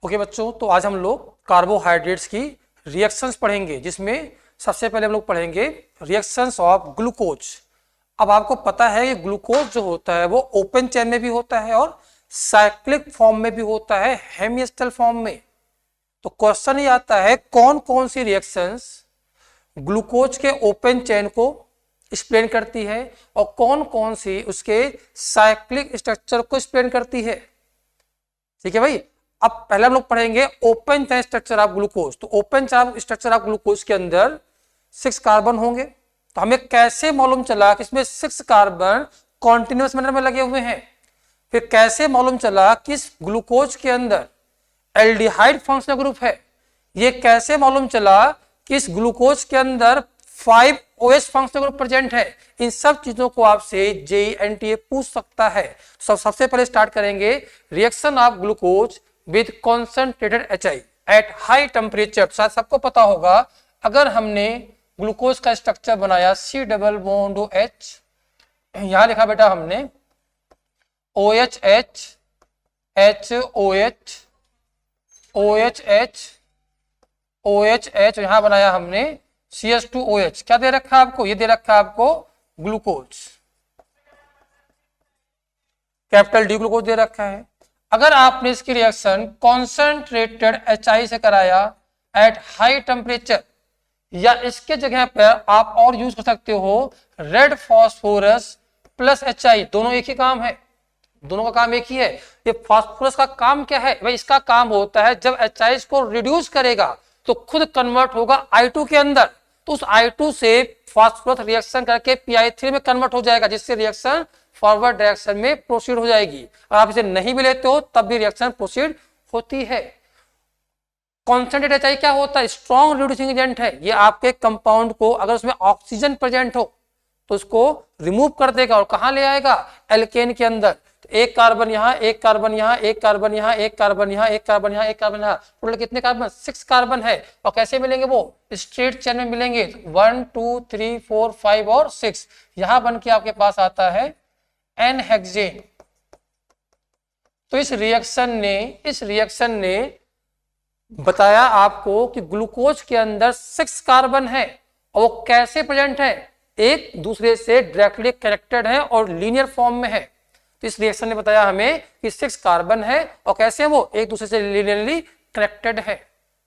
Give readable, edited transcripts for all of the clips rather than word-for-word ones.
Okay बच्चों, तो आज हम लोग कार्बोहाइड्रेट्स की रिएक्शंस पढ़ेंगे, जिसमें सबसे पहले हम लोग पढ़ेंगे रिएक्शंस ऑफ ग्लूकोज। अब आपको पता है कि ग्लूकोज जो होता है वो ओपन चेन में भी होता है और साइक्लिक फॉर्म में भी होता है, हेमिस्टल फॉर्म में। तो क्वेश्चन ये आता है कौन कौन सी रिएक्शंस ग्लूकोज के ओपन चेन को एक्सप्लेन करती है और कौन कौन सी उसके साइक्लिक स्ट्रक्चर को एक्सप्लेन करती है। ठीक है भाई। अब पहले हम लोग पढ़ेंगे open chain structure of glucose. तो open chain structure of glucose के अंदर 6 कार्बन होंगे। तो हमें कैसे मालूम चला कि इसमें 6 कार्बन कॉन्टिन्यूअस मैनर में लगे हुए हैं। फिर कैसे मालूम चला कि इस ग्लूकोज के अंदर एल्डिहाइड फंक्शनल ग्रुप है। ये कैसे मालूम चला कि इस ग्लूकोज के अंदर 5 OH फंक्शनल ग्रुप प्रेजेंट है। इन सब चीजों को आपसे जेईई एनटीए पूछ सकता है। सबसे पहले स्टार्ट करेंगे reaction of glucose with concentrated HI at high temperature. शायद सबको पता होगा, अगर हमने ग्लूकोज का स्ट्रक्चर बनाया C डबल बॉन्ड OH, यहां लिखा बेटा हमने OHH HOH OHH OHH, यहां बनाया हमने CH2OH। क्या दे रखा है आपको? ये दे रखा है आपको ग्लूकोज, कैपिटल D ग्लूकोज दे रखा है। अगर आपने इसकी रिएक्शन कॉन्सेंट्रेटेड HI से कराया एट हाई टेम्परेचर, या इसके जगह पर आप और यूज कर सकते हो रेड फास्फोरस प्लस HI, दोनों एक ही काम है, दोनों का काम एक ही है। ये फास्फोरस का काम क्या है भाई? इसका काम होता है जब HI को रिड्यूस करेगा तो खुद कन्वर्ट होगा I2 के अंदर। तो उस I2 से फास्फोरस रिएक्शन करके PI3 में कन्वर्ट हो जाएगा, जिससे रिएक्शन फॉरवर्ड डायरेक्शन में प्रोसीड हो जाएगी। और आप इसे नहीं भी लेते हो तब भी रिएक्शन प्रोसीड होती है। कॉन्सेंट्रेटेड HI क्या होता है? स्ट्रॉन्ग रिड्यूसिंग एजेंट है। ये आपके कंपाउंड को, अगर उसमें ऑक्सीजन प्रेजेंट हो तो उसको रिमूव कर देगा और कहां ले आएगा? एल्केन के अंदर। तो एक कार्बन यहां, एक कार्बन यहां, एक कार्बन यहां, एक कार्बन यहां, एक कार्बन यहां, एक कार्बन यहां, टोटल कितने कार्बन? 6 कार्बन है। और कैसे मिलेंगे वो? स्ट्रेट चेन में मिलेंगे। 1 2 3 4 5 और 6 यहां बन के आपके पास आता है N-हेक्सेन। तो इस रिएक्शन ने बताया आपको कि ग्लूकोज के अंदर 6 कार्बन है और वो कैसे प्रेजेंट है? एक दूसरे से डायरेक्टली कनेक्टेड है और लीनियर फॉर्म में है। तो इस रिएक्शन ने बताया हमें कि 6 कार्बन है और कैसे है वो? एक दूसरे से लीनियरली कनेक्टेड है।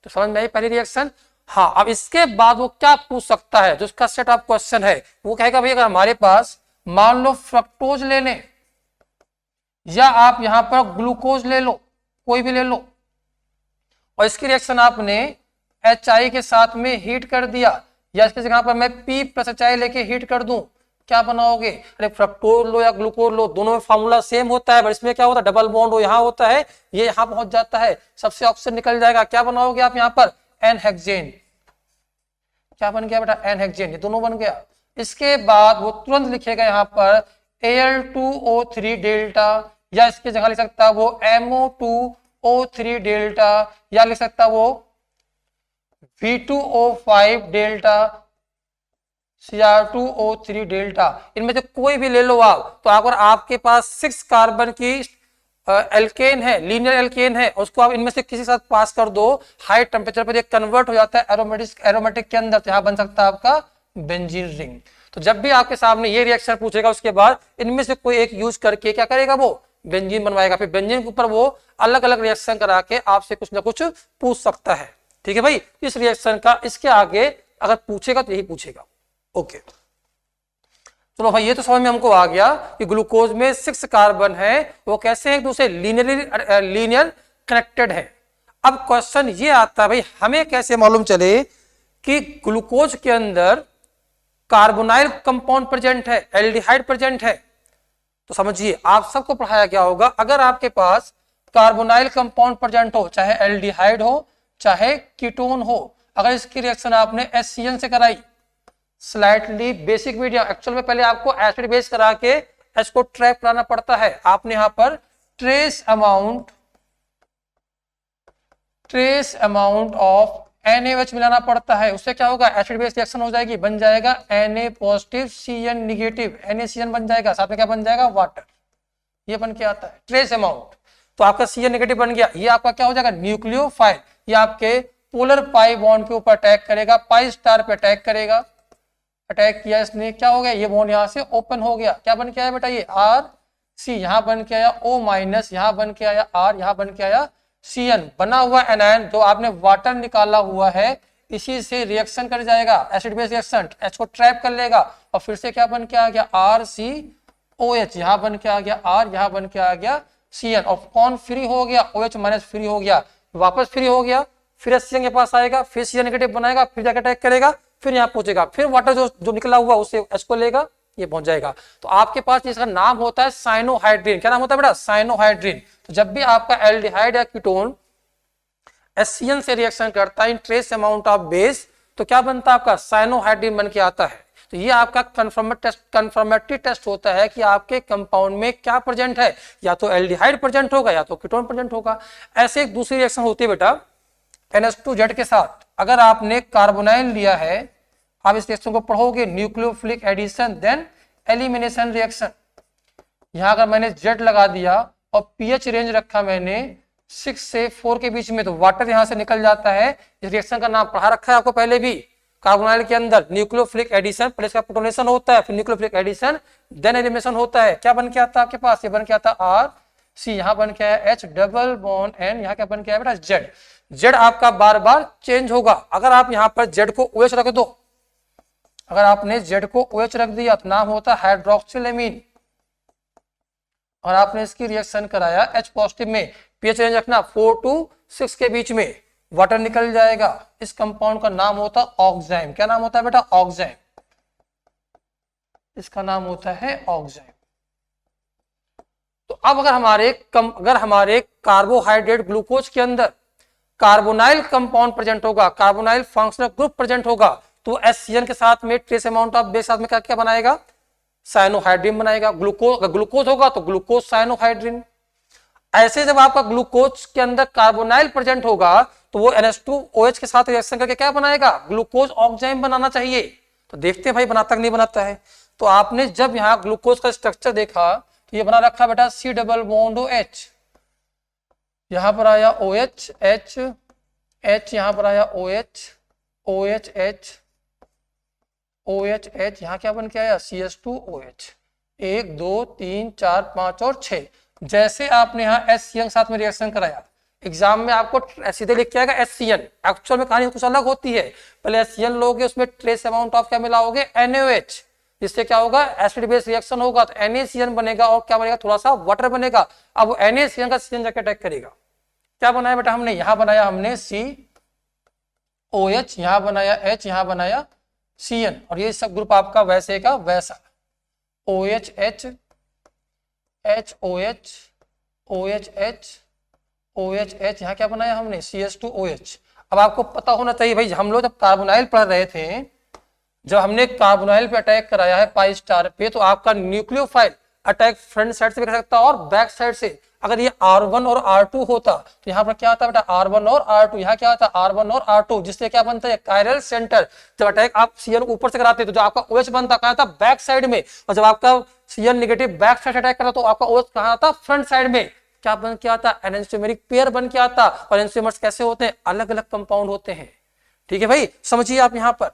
तो समझ में आई पहली रिएक्शन। हाँ, अब इसके बाद वो क्या पूछ सकता है? जो उसका सेट ऑफ क्वेश्चन है वो कहेगा भाई, अगर हमारे पास मान लो फ्रक्टोज ले लें, या आप यहां पर ग्लूकोज ले लो, कोई भी ले लो, और इसकी रिएक्शन आपने HI के साथ में हीट कर दिया, या इसकी जगह पर मैं P प्लस HI लेके हीट कर दूं, क्या बनाओगे? अरे फ्रक्टोज लो या ग्लूकोज लो, दोनों में फार्मूला सेम होता है, पर इसमें क्या होता है? डबल बॉन्ड हो यहां होता है, ये यहां पहुंच जाता है, सबसे ऑक्सीजन निकल जाएगा। क्या बनाओगे आप यहां पर? N-हेक्सेन। क्या बन गया बेटा? N-हेक्सेन। ये दोनों बन गया। इसके बाद वो तुरंत लिखेगा यहां पर Al2O3 डेल्टा, या इसकी जगह लिख सकता है वो MO2O3 डेल्टा, या लिख सकता वो V2O5 डेल्टा, Cr2O3 डेल्टा। इनमें से कोई भी ले लो आप। तो अगर आपके पास 6 कार्बन की एल्केन है, लीनियर एल्केन है, उसको आप इनमें से किसी के साथ पास कर दो, हाई टेम्परेचर पर ये कन्वर्ट हो जाता है एरोमेटिक के अंदर। तो यहाँ बन सकता है आपका बेंजीन रिंग। तो जब भी आपके सामने ये रिएक्शन पूछेगा, उसके बाद इनमें से कोई एक यूज करके क्या करेगा? वो बेंजीन बनवाएगा। फिर बेंजीन के ऊपर वो अलग अलग रिएक्शन करा के आपसे कुछ ना कुछ पूछ सकता है। ठीक है भाई। इस रिएक्शन का इसके आगे अगर पूछेगा तो यही पूछेगा। ओके, चलो भाई, ये तो समझ में हमको आ गया कि ग्लूकोज में 6 कार्बन है, वो कैसे एक दूसरे लीनियर कनेक्टेड है। अब क्वेश्चन ये आता है भाई, हमें कैसे मालूम चले कि ग्लूकोज के अंदर कार्बोनाइल कंपाउंड प्रेजेंट है, एल्डिहाइड प्रेजेंट है? तो समझिए, आप सबको पढ़ाया गया होगा, अगर आपके पास कार्बोनाइल कंपाउंड प्रेजेंट हो, चाहे एल्डिहाइड हो चाहे कीटोन हो, अगर इसकी रिएक्शन आपने HCN से कराई, स्लाइटली बेसिक मीडियम, एक्चुअल में पहले आपको एसिड बेस करा के H को ट्रैप कराना पड़ता है। आपने यहां पर ट्रेस अमाउंट ऑफ NaOH मिलाना पड़ता है। उससे क्या होगा? एसिड बेस रिएक्शन हो जाएगी, बन जाएगा Na positive Cn negative, NaCN बन जाएगा, साथ में क्या बन जाएगा? वाटर। ये बन के आता है ट्रेस अमाउंट। तो आपका Cn नेगेटिव बन गया। ये आपका क्या हो जाएगा, न्यूक्लियोफाइल। ये आपके पोलर पाई बॉन्ड के ऊपर अटैक करेगा, पाई स्टार पे अटैक करेगा। अटैक किया इसने, क्या हो गया, ये बॉन्ड यहाँ से ओपन हो गया। क्या बन के आया बेटा, ये आर सी यहाँ बन के आया, O माइनस यहाँ बन के आया, आर यहाँ बन के आया, Cn बना हुआ एनायन जो आपने वाटर निकाला हुआ है इसी से रिएक्शन कर जाएगा, एसिड बेस रिएक्शन, H को ट्रैप कर लेगा और फिर से क्या बन के आ गया, RCOH यहाँ बन के आ गया, R यहाँ बन के आ गया, Cn और कौन फ्री हो गया, OH माइनस फ्री हो गया, वापस फ्री हो गया, फिर Cn के पास आएगा, फिर Cn नेगेटिव बनाएगा, फिर जाकर अटैक करेगा, फिर यहाँ पहुंचेगा, फिर वाटर जो निकला हुआ उससे H को लेगा, ये पहुंच जाएगा। तो आपके पास इसका नाम होता है साइनोहाइड्रिन। क्या नाम होता है बेटा, साइनोहाइड्रिन। तो जब भी आपका एल्डिहाइड या कीटोन HCN से रिएक्शन करता है इन ट्रेस अमाउंट ऑफ बेस, तो क्या बनता है आपका, साइनोहाइड्रिन बन के आता है। तो ये आपका कंफर्मेटरी टेस्ट होता है कि आपके कंपाउंड में क्या प्रेजेंट है, या तो एल्डिहाइड प्रेजेंट होगा या तो कीटोन प्रेजेंट होगा। ऐसे एक दूसरी रिएक्शन होती है बेटा NH2Z के साथ। अगर आपने कार्बोनाइल लिया है, आप इस रिएक्शन को पढ़ोगे, nucleophilic addition then elimination reaction. यहां अगर मैंने Z लगा दिया और पीएच रेंज रखा मैंने 6 से 4 के बीच में, तो वाटर यहां से निकल जाता है। इस रिएक्शन का नाम पढ़ा रखा है आपको पहले भी, कार्बोनाइल के अंदर न्यूक्लियोफिलिक एडिशन, पहले इसका प्रोटोनेशन होता है, फिर न्यूक्लियोफिलिक एडिशन देन एलिमिनेशन होता है। क्या बन के आता है आपके पास, ये बन के आता है RC, यहाँ बन के आया H डबल बॉन्ड N, यहाँ क्या बन के आया बेटा Z। Z आपका बार बार चेंज होगा। अगर आप यहाँ पर Z को OH रख दो, अगर आपने Z को OH रख दिया तो नाम होता है हाइड्रोक्सिलेमीन, और आपने इसकी रिएक्शन कराया H पॉजिटिव में, पीएच रेंज रखना 4 to 6 के बीच में, वाटर निकल जाएगा। इस कंपाउंड का नाम होता है ऑक्साइम। क्या नाम होता है बेटा, ऑक्साइम। इसका नाम होता है ऑक्साइम। तो अब अगर हमारे कार्बोहाइड्रेट ग्लूकोज के अंदर कार्बोनाइल कंपाउंड प्रेजेंट होगा, कार्बोनाइल फंक्शनल ग्रुप प्रेजेंट होगा, तो HCN के साथ में ट्रेस अमाउंट ऑफ बेस साथ में क्या बनाएगा, साइनोहाइड्रिन बनाएगा। ग्लूकोज होगा तो ग्लूकोज साइनोहाइड्रिन। ऐसे जब आपका ग्लूकोज के अंदर कार्बोनाइल प्रेजेंट होगा तो वो NH2OH के साथ रिएक्शन करके क्या बनाएगा, ग्लूकोज ऑक्साइम बनाना चाहिए। तो देखते हैं भाई बनाता कि नहीं बनाता है। तो आपने जब यहाँ ग्लूकोज का स्ट्रक्चर देखा तो ये बना रखा बेटा C डबल बॉन्ड OH, यहां पर आया OH H, यहां पर आया OH H, OH यहाँ क्या बन के आया, CH2OH, 1 2 3 4 5 और 6। जैसे आपने यहाँ HCN साथ में रिएक्शन कराया, एग्जाम में आपको सीधे लिख के आएगा HCN, एक्चुअल में कहानी कुछ अलग होती है। पहले HCN लोगे, उसमें ट्रेस अमाउंट ऑफ क्या मिलाओगे, NaOH, जिससे क्या होगा, एसिड बेस रिएक्शन होगा तो NaCN बनेगा और क्या बनेगा, थोड़ा सा वाटर बनेगा। अब वो NaCN का CN जाके अटैक करेगा। क्या बनाया बेटा हमने, यहाँ बनाया हमने COH, यहाँ बनाया H, यहाँ बनाया CN, और ये सब ग्रुप आपका वैसे का वैसा, OH H, HOH, OH H, OH H, यहाँ क्या बनाया हमने, CH2OH। अब आपको पता होना चाहिए भाई, हम लोग जब कार्बोनाइल पढ़ रहे थे, जब हमने कार्बोनाइल पे अटैक कराया है पाई स्टार पे, तो आपका न्यूक्लियोफाइल अटैक फ्रंट साइड से भी कर सकता है और बैक साइड से। अगर ये R1 और R2 होता तो यहाँ पर क्या आता बेटा, R1 और R2, यहाँ क्या आता R1 और R2, जिससे क्या बनता है, कायरल सेंटर। जब अटैक आप CN ऊपर से कराते तो जो आपका OH बनता कहाँ था, बैक साइड में, और जब आपका CN negative back side attack करता तो आपका OH कहाँ आता, फ्रंट साइड में। क्या बन के आता, एनेंस्टोमेरिक पेयर बन के आता। और एनेंस्टोमर्स कैसे होते हैं, अलग अलग कंपाउंड होते हैं। ठीक है भाई, समझिए आप यहाँ पर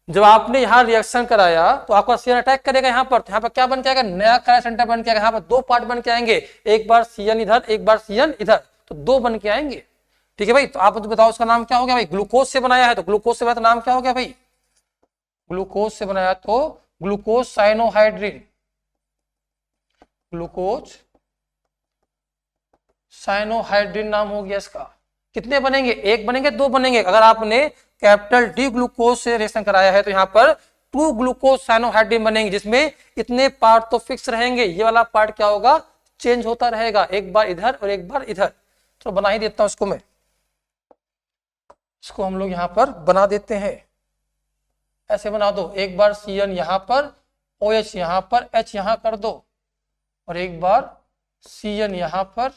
जब आपने यहाँ रिएक्शन कराया तो आपका CN अटैक करेगा यहाँ पर, तो यहाँ पर क्या बन के आएगा, नया कायरल सेंटर बन के आएगा। यहाँ पर 2 पार्ट बन के आएंगे, एक बार CN इधर, एक बार CN इधर, तो 2 बन के आएंगे। ठीक है भाई, तो आप बताओ उसका नाम क्या हो गया भाई, ग्लूकोज से बनाया है तो ग्लूकोज से बनाया तो नाम क्या हो गया भाई, ग्लूकोज से बनाया तो ग्लूकोज साइनोहाइड्रिन, ग्लूकोज साइनोहाइड्रिन नाम हो गया इसका। कितने बनेंगे, 1 बनेंगे, 2 बनेंगे। अगर आपने कैपिटल D ग्लूकोज से रिएक्शन कराया है तो यहाँ पर 2 ग्लूकोज साइनोहाइड्रिन बनेंगे, जिसमें इतने पार्ट तो फिक्स रहेंगे, ये वाला पार्ट क्या होगा, चेंज होता रहेगा, एक बार इधर और एक बार इधर। तो बना ही देता हूं इसको मैं, इसको हम लोग यहाँ पर बना देते हैं, ऐसे बना दो। एक बार CN यहाँ पर, OH यहाँ पर, H यहाँ कर दो, और एक बार CN यहाँ पर,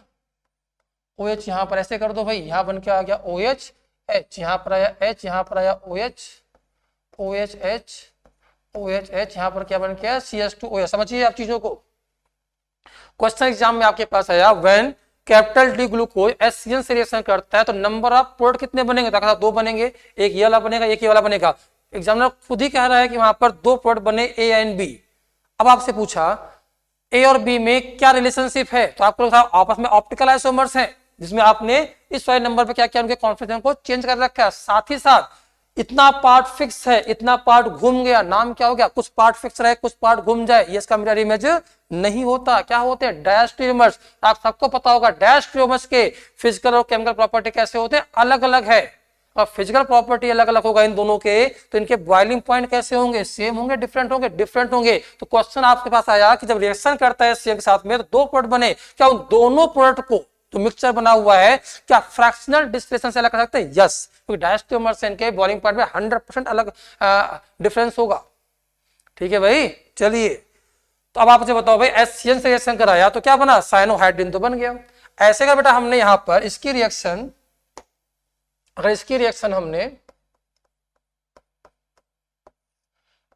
OH यहाँ पर, ऐसे कर दो भाई। यहाँ बन के आ गया OH H, यहाँ पर आया H, यहाँ पर आया OH H, OH H, यहाँ पर क्या बन के आया CH2OH। समझिए आप चीजों को। क्वेश्चन एग्जाम में आपके पास आया when capital D glucose HCN से रिएक्शन करता है तो नंबर ऑफ प्रोडक्ट कितने बनेंगे, तो दो बनेंगे, एक ये वाला बनेगा, एक ये वाला बनेगा। एग्जामिनर खुद ही कह रहा है कि वहां पर दो प्रोडक्ट बने ए एंड बी। अब आपसे पूछा ए और बी में क्या रिलेशनशिप है, तो आपको आपस में ऑप्टिकल आइसोमर्स हैं, जिसमें आपने इस वाले नंबर पे क्या किया, उनके कॉन्फिगरेशन को चेंज कर रखा है। साथ ही साथ इतना पार्ट फिक्स है, इतना पार्ट घूम गया, नाम क्या हो गया, कुछ पार्ट फिक्स रहे कुछ पार्ट घूम जाए, ये इसका मिरर इमेज नहीं होता। क्या होते हैं, डायस्टेरियोमर्स। आप सबको पता होगा डायस्टेरियोमर्स के फिजिकल और केमिकल प्रॉपर्टी कैसे होते हैं, अलग अलग है। और फिजिकल प्रॉपर्टी अलग अलग होगा इन दोनों के, तो इनके बॉइलिंग पॉइंट कैसे होंगे, सेम होंगे, डिफरेंट होंगे, डिफरेंट होंगे। तो क्वेश्चन आपके पास आया कि जब रिएक्शन करता है HCN के साथ में तो दो प्रोडक्ट बने, क्या उन दोनों प्रोडक्ट को तो मिक्सचर बना हुआ है क्या फ्रैक्शनल डिस्टिलेशन से अलग कर सकते हैं? यस, क्योंकि डायस्टेरियोमर्स के बॉइलिंग पॉइंट में 100% अलग डिफरेंस होगा। ठीक है भाई, चलिए तो अब आप मुझे बताओ भाई HCN से रिएक्शन कराया तो क्या बना, साइनोहाइड्रिन तो बन गया। ऐसे का बेटा हमने यहां पर इसकी रिएक्शन, अगर इसकी रिएक्शन हमने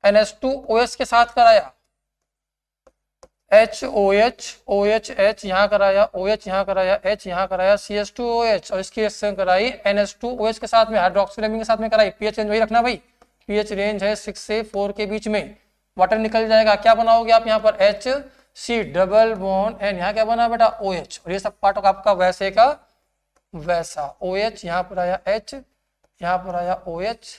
NH2OH के साथ कराया, HOH OHH यहां कराया, OH यहां कराया, H यहां कराया, CH2OH, और इसकी रिएक्शन कराई NH2OH के साथ में, हाइड्रोक्सिल के साथ में कराई। पीएच रेंज वही रखना भाई, पीएच रेंज है 6 से 4 के बीच में। वाटर निकल जाएगा, क्या बनाओगे आप यहाँ पर HC डबल बॉन्ड एंड यहाँ क्या बना बेटा OH, और ये सब पार्ट आपका वैसे का वैसा। OH यहाँ पर आया H, यहाँ पर आया OH,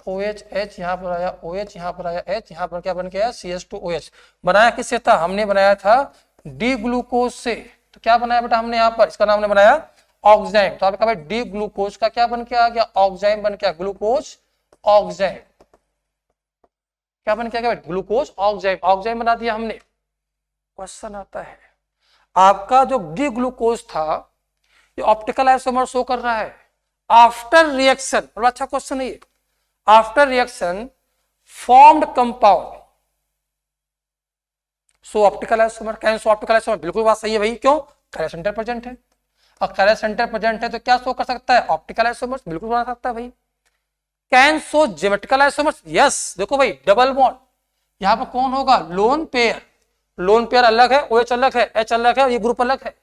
OH H यहाँ पर आया OH, यहाँ पर आया H, यहाँ पर क्या बन गया CH2OH। बनाया किससे था, हमने बनाया था डी ग्लूकोज से। तो क्या बनाया बेटा हमने यहाँ पर, इसका नाम हमने बनाया ऑक्साइम। तो आपका भाई डी ग्लूकोज का क्या बन के आ गया, ऑक्साइम बन गया, ग्लूकोज ऑक्साइम। क्या बन गया ग्लूकोज ऑक्साइम, ऑक्साइम बना दिया हमने। क्वेश्चन आता है आपका जो डी ग्लूकोज था ये ऑप्टिकल आइसोमर शो कर रहा है आफ्टर रिएक्शन, बड़ा अच्छा क्वेश्चन है ये। After reaction formed compound so optical isomer, can so optical isomer. बिल्कुल बात सही है भाई, क्यों, कैरियर सेंटर प्रेजेंट है, और कैरियर सेंटर प्रेजेंट है तो क्या शो कर सकता है, ऑप्टिकल आइसोमर। बिल्कुल बना सकता है भाई। Can so geometrical isomers, yes. देखो भाई डबल बॉन्ड, यहां पर कौन होगा, लोन पेयर। लोन पेयर अलग है, OH अलग है, H अलग है, और ये ग्रुप अलग है।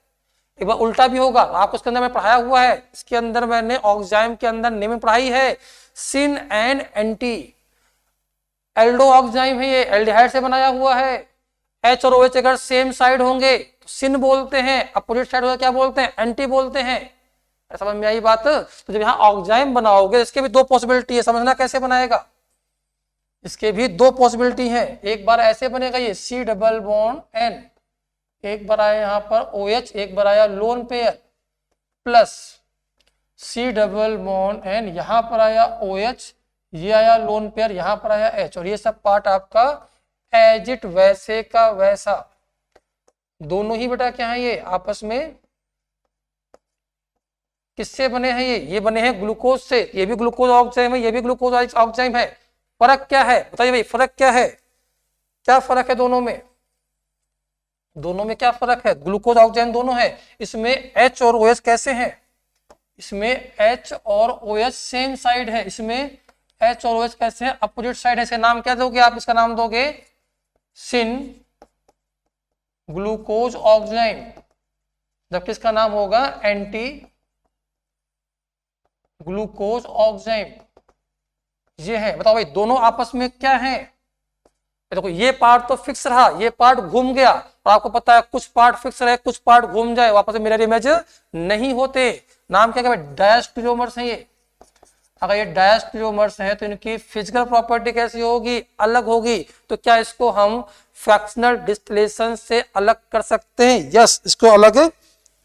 एक बार उल्टा भी होगा, आपको इसके अंदर में पढ़ाया हुआ है, इसके अंदर मैंने ऑक्साइम के अंदर नेम पढ़ाई है syn and anti. Aldoxime है, ये एल्डिहाइड से बनाया हुआ है। H और OH अगर सेम साइड होंगे तो सिन बोलते हैं, अपोजिट साइड होगा क्या बोलते हैं, एंटी बोलते हैं। समझ में आई बात। तो जब यहाँ ऑक्साइम बनाओगे इसके भी दो पॉसिबिलिटी है, समझना कैसे बनाएगा। इसके भी दो पॉसिबिलिटी है, एक बार ऐसे बनेगा ये C डबल बॉन्ड N, एक बार आया यहाँ पर OH, एक बार आया lone pair plus C double bond N, यहाँ पर आया OH, ये आया लोन पेयर, यहाँ पर आया H, और ये सब पार्ट आपका एज इट वैसे का वैसा। दोनों ही बेटा क्या है, ये आपस में किससे बने हैं, ये बने हैं ग्लूकोज से। ये भी ग्लूकोज ऑक्साइम है, ये भी ग्लूकोज ऑक्साइम है। फर्क क्या है बताइए भाई, फर्क क्या है, क्या फर्क है दोनों में, दोनों में क्या फर्क है, ग्लूकोज ऑक्साइम दोनों है। इसमें H और OH कैसे हैं, इसमें H और OH सेम साइड है, इसमें H और OH कैसे हैं, अपोजिट साइड है। इसका नाम क्या दोगे आप, इसका नाम दोगे सिन ग्लूकोज ऑक्साइम, जबकि इसका नाम होगा एंटी ग्लूकोज ऑक्साइम। ये है, बताओ भाई दोनों आपस में क्या है। देखो ये पार्ट तो फिक्स रहा, ये पार्ट घूम गया, और आपको पता है कुछ पार्ट फिक्स रहे कुछ पार्ट घूम जाए, वापस से मिरर इमेज नहीं होते। नाम क्या है, डायस्टेरियोमर्स है ये। अगर ये डायस्टेरियोमर्स हैं तो इनकी फिजिकल प्रॉपर्टी कैसी होगी, अलग होगी। तो क्या इसको हम फ्रैक्शनल डिस्टिलेशन से अलग कर सकते हैं, यस, इसको अलग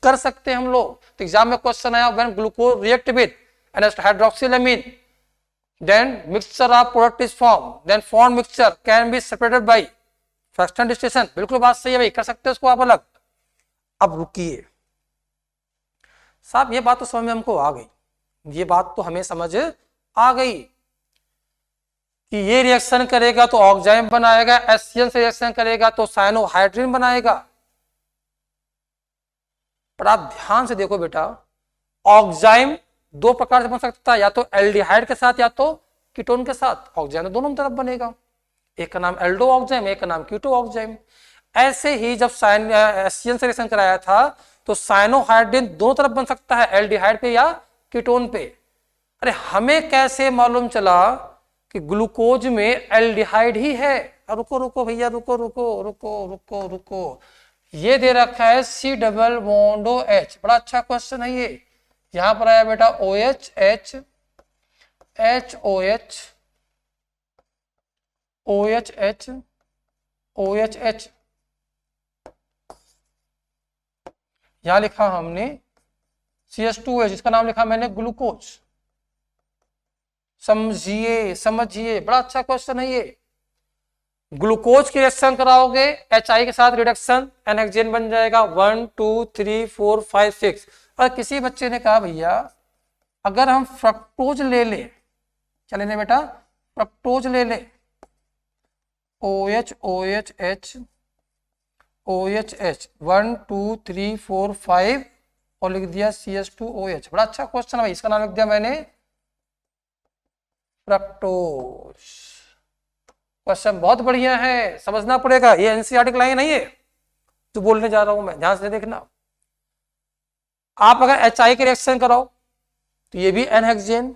कर सकते हैं हम लोग। तो एग्जाम में क्वेश्चन आया when glucose react with hydroxylamine then mixture of product is formed, then formed mixture can be separated by fractional distillation। बिल्कुल बात सही है भाई, कर सकते हो उसको आप अलग। अब रुकिए साहब, ये बात तो समझ में हमको आ गई, ये बात तो हमें समझ आ गई कि ये रिएक्शन करेगा तो ऑक्साइम बनाएगा, HCN से रिएक्शन करेगा तो साइनोहाइड्रिन बनाएगा। पर आप ध्यान से देखो बेटा, ऑक्साइम दो प्रकार से बन सकता है, या तो एल्डिहाइड के साथ या तो कीटोन के साथ। ऑक्साइम तो दोनों तरफ बनेगा, एक का नाम एल्डो ऑक्साइम, एक का नाम कीटो ऑक्साइम। ऐसे ही जब एससीएन से रिएक्शन कराया था तो साइनोहाइड्रिन दोनों तरफ बन सकता है, एल्डिहाइड पे या कीटोन पे। अरे हमें कैसे मालूम चला कि ग्लूकोज में एल्डिहाइड ही है? रुको रुको भैया, रुको रुको रुको रुको रुको, ये दे रखा है C double bond O H, बड़ा अच्छा क्वेश्चन है ये। यहां पर आया बेटा O H H H O H O H H O H H, यहां लिखा हमने CH2H, इसका नाम लिखा मैंने ग्लूकोज। समझिए समझिए, बड़ा अच्छा क्वेश्चन है ये। ग्लूकोज की रिएक्शन कराओगे HI के साथ रिडक्शन, एनहेक्सेन बन जाएगा 1 2 3 4 5 6। और किसी बच्चे ने कहा भैया अगर हम फ्रक्टोज ले ले, क्या लेने बेटा? फ्रक्टोज ले ले, OH OH H OH H 1 2 3 4 5 और लिख दिया CH2OH। बड़ा अच्छा क्वेश्चन है भाई, इसका नाम लिख दिया मैंने फ्रक्टोज। क्वेश्चन बहुत बढ़िया है, समझना पड़ेगा, ये एनसीईआरटी की लाइन नहीं है जो बोलने जा रहा हूं मैं, ध्यान से देखना। आप अगर HI के रिएक्शन कराओ तो ये भी एनहेक्सेन,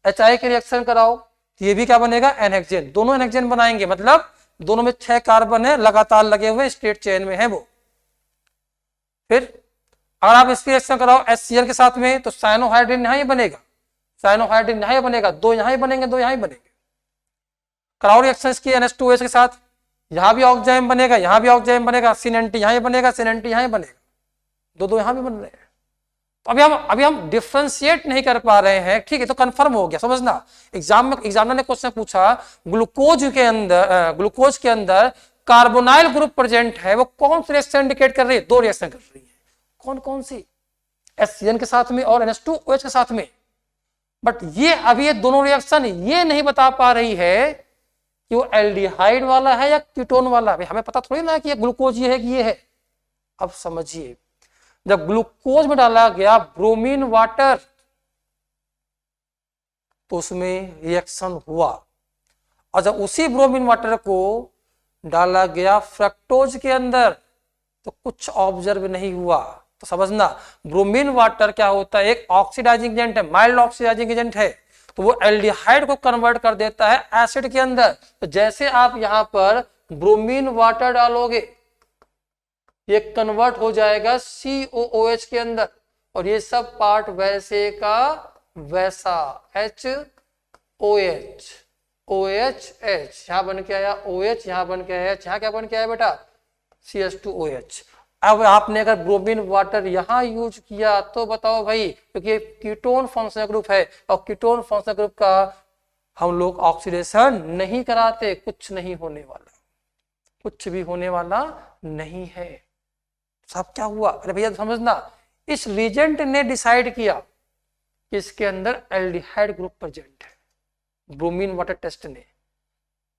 HI के रिएक्शन कराओ तो ये भी क्या बनेगा? एनहेक्सेन। दोनों एनहेक्सेन बनाएंगे, मतलब दोनों में 6 कार्बन है लगातार लगे हुए, स्ट्रेट चेन में है वो। फिर अगर आप इसकी रिएक्शन कराओ HCl के साथ में तो साइनोहाइड्रिन यहां ही बनेगा, साइनोहाइड्रिन यहां ही बनेगा, 2 यहां ही बनेंगे, 2 यहां ही बनेंगे। कराओ रिएक्शन इसकी NH2OH के साथ, यहां भी ऑक्जाइम बनेगा, यहां भी ऑक्जाइम बनेगा, सिनेंटी यहां ही बनेगा, सिनेंटी यहां ही बनेगा, 2 यहां भी बन रहे हैं। तो अभी हम डिफ्रेंशिएट नहीं कर पा रहे हैं, ठीक है? तो कंफर्म हो गया, समझना। एग्जामिनर ने क्वेश्चन पूछा ग्लूकोज के अंदर कार्बोनाइल ग्रुप प्रेजेंट है, वो कौन सी रिएक्शन इंडिकेट कर रही है? 2 रिएक्शन कर रही है। कौन कौन सी? HCN के साथ में और NH2OH के साथ में। बट ये दोनों रिएक्शन ये नहीं बता पा रही है कि वो एल्डिहाइड वाला है या कीटोन वाला है। हमें पता थोड़ी ना है कि ये ग्लूकोज ये है कि ये है। अब समझिए, जब ग्लूकोज में डाला गया ब्रोमीन वाटर तो उसमें रिएक्शन हुआ, और जब उसी ब्रोमीन वाटर को डाला गया फ्रक्टोज के अंदर तो कुछ ऑब्जर्व नहीं हुआ। तो समझना, ब्रोमीन वाटर क्या होता है? एक ऑक्सीडाइजिंग एजेंट है, माइल्ड ऑक्सीडाइजिंग एजेंट है, तो वो एल्डिहाइड को कन्वर्ट कर देता है एसिड के अंदर। तो जैसे आप यहां पर ब्रोमीन वाटर डालोगे ये कन्वर्ट हो जाएगा COOH के अंदर, और ये सब पार्ट वैसे का वैसा HOH OHH, यहां बन के आया OH, यहां बन के आया H, यहां क्या बन के आया बेटा? CH2OH। अब आपने अगर ब्रोमीन वाटर यहां यूज किया तो बताओ भाई, क्योंकि ये कीटोन फंक्शनल ग्रुप है और कीटोन फंक्शनल ग्रुप का हम लोग ऑक्सीडेशन नहीं कराते, कुछ नहीं होने वाला, कुछ भी होने वाला नहीं है। सब क्या हुआ? अरे भैया समझना, इस रीजेंट ने डिसाइड किया कि इसके अंदर एल्डिहाइड ग्रुप प्रेजेंट है, ब्रोमीन वाटर टेस्ट ने।